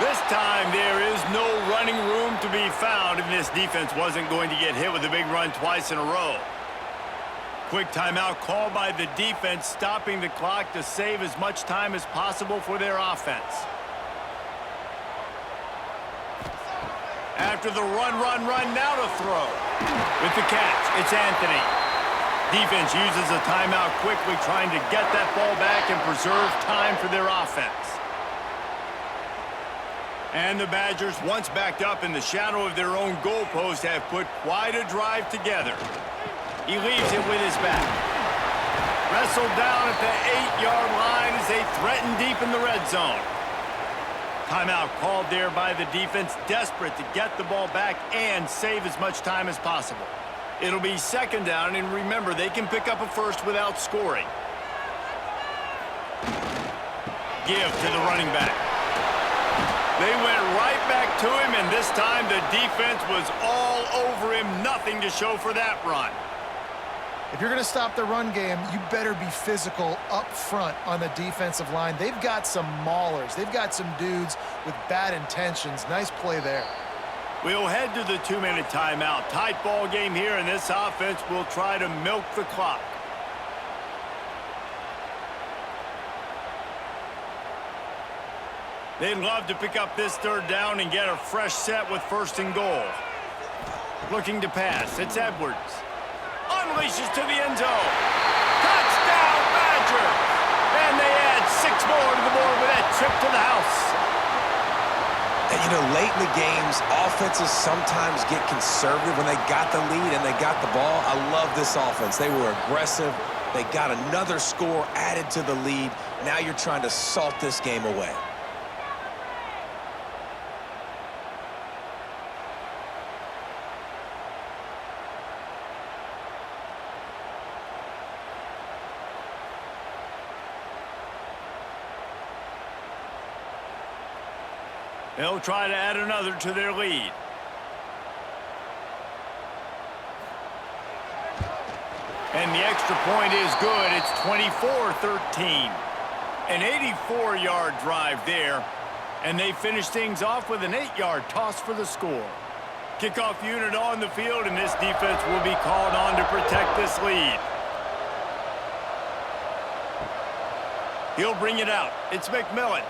This time there is no running room to be found, and this defense wasn't going to get hit with a big run twice in a row. Quick timeout called by the defense, stopping the clock to save as much time as possible for their offense. After the run, now to throw. With the catch, it's Anthony. Defense uses a timeout quickly, trying to get that ball back and preserve time for their offense. And the Badgers, once backed up in the shadow of their own goalpost, have put quite a drive together. He leaves it with his back. Wrestled down at the 8-yard line as they threaten deep in the red zone. Timeout called there by the defense, desperate to get the ball back and save as much time as possible. It'll be 2nd down, and remember, they can pick up a first without scoring. Give to the running back. They went right back to him, and this time the defense was all over him. Nothing to show for that run. If you're going to stop the run game, you better be physical up front on the defensive line. They've got some maulers. They've got some dudes with bad intentions. Nice play there. We'll head to the 2-minute timeout. Tight ball game here, and this offense will try to milk the clock. They'd love to pick up this 3rd down and get a fresh set with 1st and goal. Looking to pass. It's Edwards. Unleashes to the end zone. Touchdown, Badgers! And they add 6 more to the board with that trip to the house. And, you know, late in the games, offenses sometimes get conservative when they got the lead and they got the ball. I love this offense. They were aggressive. They got another score added to the lead. Now you're trying to salt this game away. They'll try to add another to their lead. And the extra point is good. It's 24-13. An 84-yard drive there. And they finish things off with an 8-yard toss for the score. Kickoff unit on the field, and this defense will be called on to protect this lead. He'll bring it out. It's McMillan.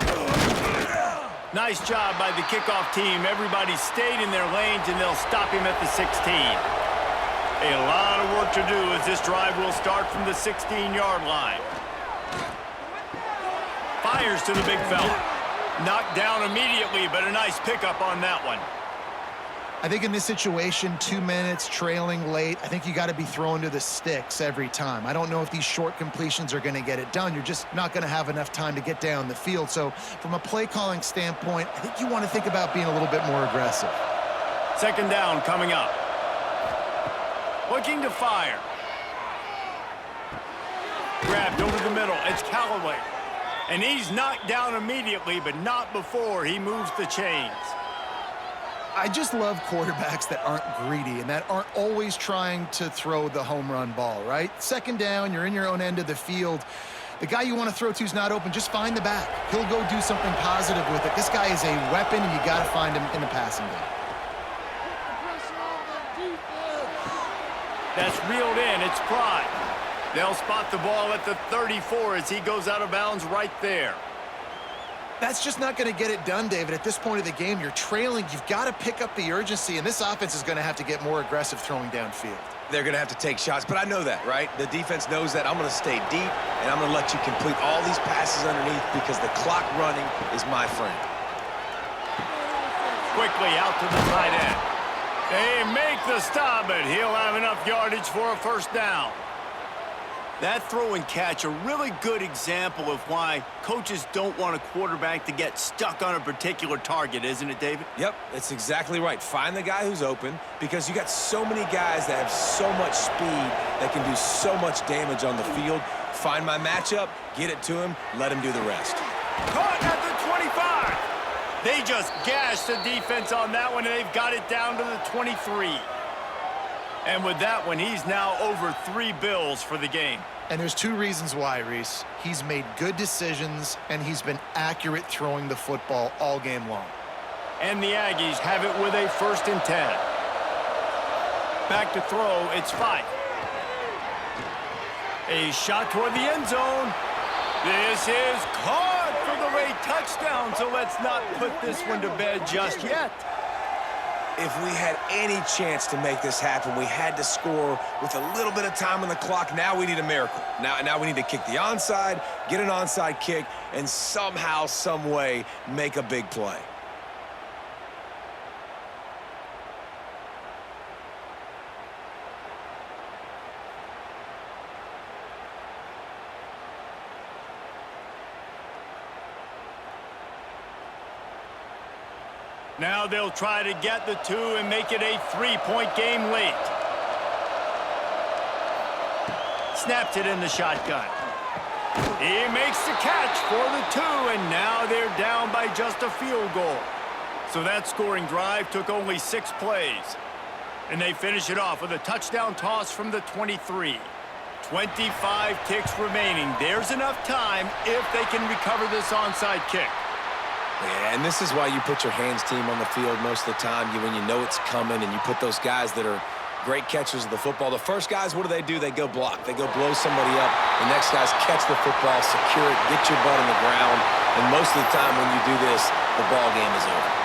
Nice job by the kickoff team. Everybody stayed in their lanes, and they'll stop him at the 16. A lot of work to do as this drive will start from the 16-yard line. Fires to the big fella. Knocked down immediately, but a nice pickup on that one. I think in this situation, 2 minutes, trailing late, I think you got to be throwing to the sticks every time. I don't know if these short completions are going to get it done. You're just not going to have enough time to get down the field. So from a play calling standpoint, I think you want to think about being a little bit more aggressive. 2nd down coming up. Looking to fire. Grabbed over the middle. It's Callaway. And he's knocked down immediately, but not before he moves the chains. I just love quarterbacks that aren't greedy and that aren't always trying to throw the home run ball, right? 2nd down, you're in your own end of the field. The guy you want to throw to is not open. Just find the back. He'll go do something positive with it. This guy is a weapon, and you got to find him in the passing game. That's reeled in. It's Pride. They'll spot the ball at the 34 as he goes out of bounds right there. That's just not going to get it done, David. At this point of the game, you're trailing. You've got to pick up the urgency, and this offense is going to have to get more aggressive throwing downfield. They're going to have to take shots, but I know that, right? The defense knows that. I'm going to stay deep, and I'm going to let you complete all these passes underneath because the clock running is my friend. Quickly out to the tight end. They make the stop, but he'll have enough yardage for a first down. That throw and catch, a really good example of why coaches don't want a quarterback to get stuck on a particular target, isn't it, David? Yep, that's exactly right. Find the guy who's open because you got so many guys that have so much speed that can do so much damage on the field. Find my matchup, get it to him, let him do the rest. Caught at the 25. They just gashed the defense on that one, and they've got it down to the 23. And with that one, he's now over 3 bills for the game. And there's 2 reasons why, Reese. He's made good decisions, and he's been accurate throwing the football all game long. And the Aggies have it with a 1st and 10. Back to throw, it's 5. A shot toward the end zone. This is caught for the late touchdown, so let's not put this one to bed just yet. If we had any chance to make this happen, we had to score with a little bit of time on the clock. Now we need a miracle. Now we need to kick the onside, get an onside kick, and somehow, some way, make a big play. Now they'll try to get the 2 and make it a 3-point game late. Snaps it in the shotgun. He makes the catch for the 2, and now they're down by just a field goal. So that scoring drive took only 6 plays. And they finish it off with a touchdown toss from the 23. 25 ticks remaining. There's enough time if they can recover this onside kick. Yeah, and this is why you put your hands team on the field most of the time when you know it's coming, and you put those guys that are great catchers of the football. The first guys, what do? They go block. They go blow somebody up. The next guys catch the football, secure it, get your butt on the ground. And most of the time when you do this, the ball game is over.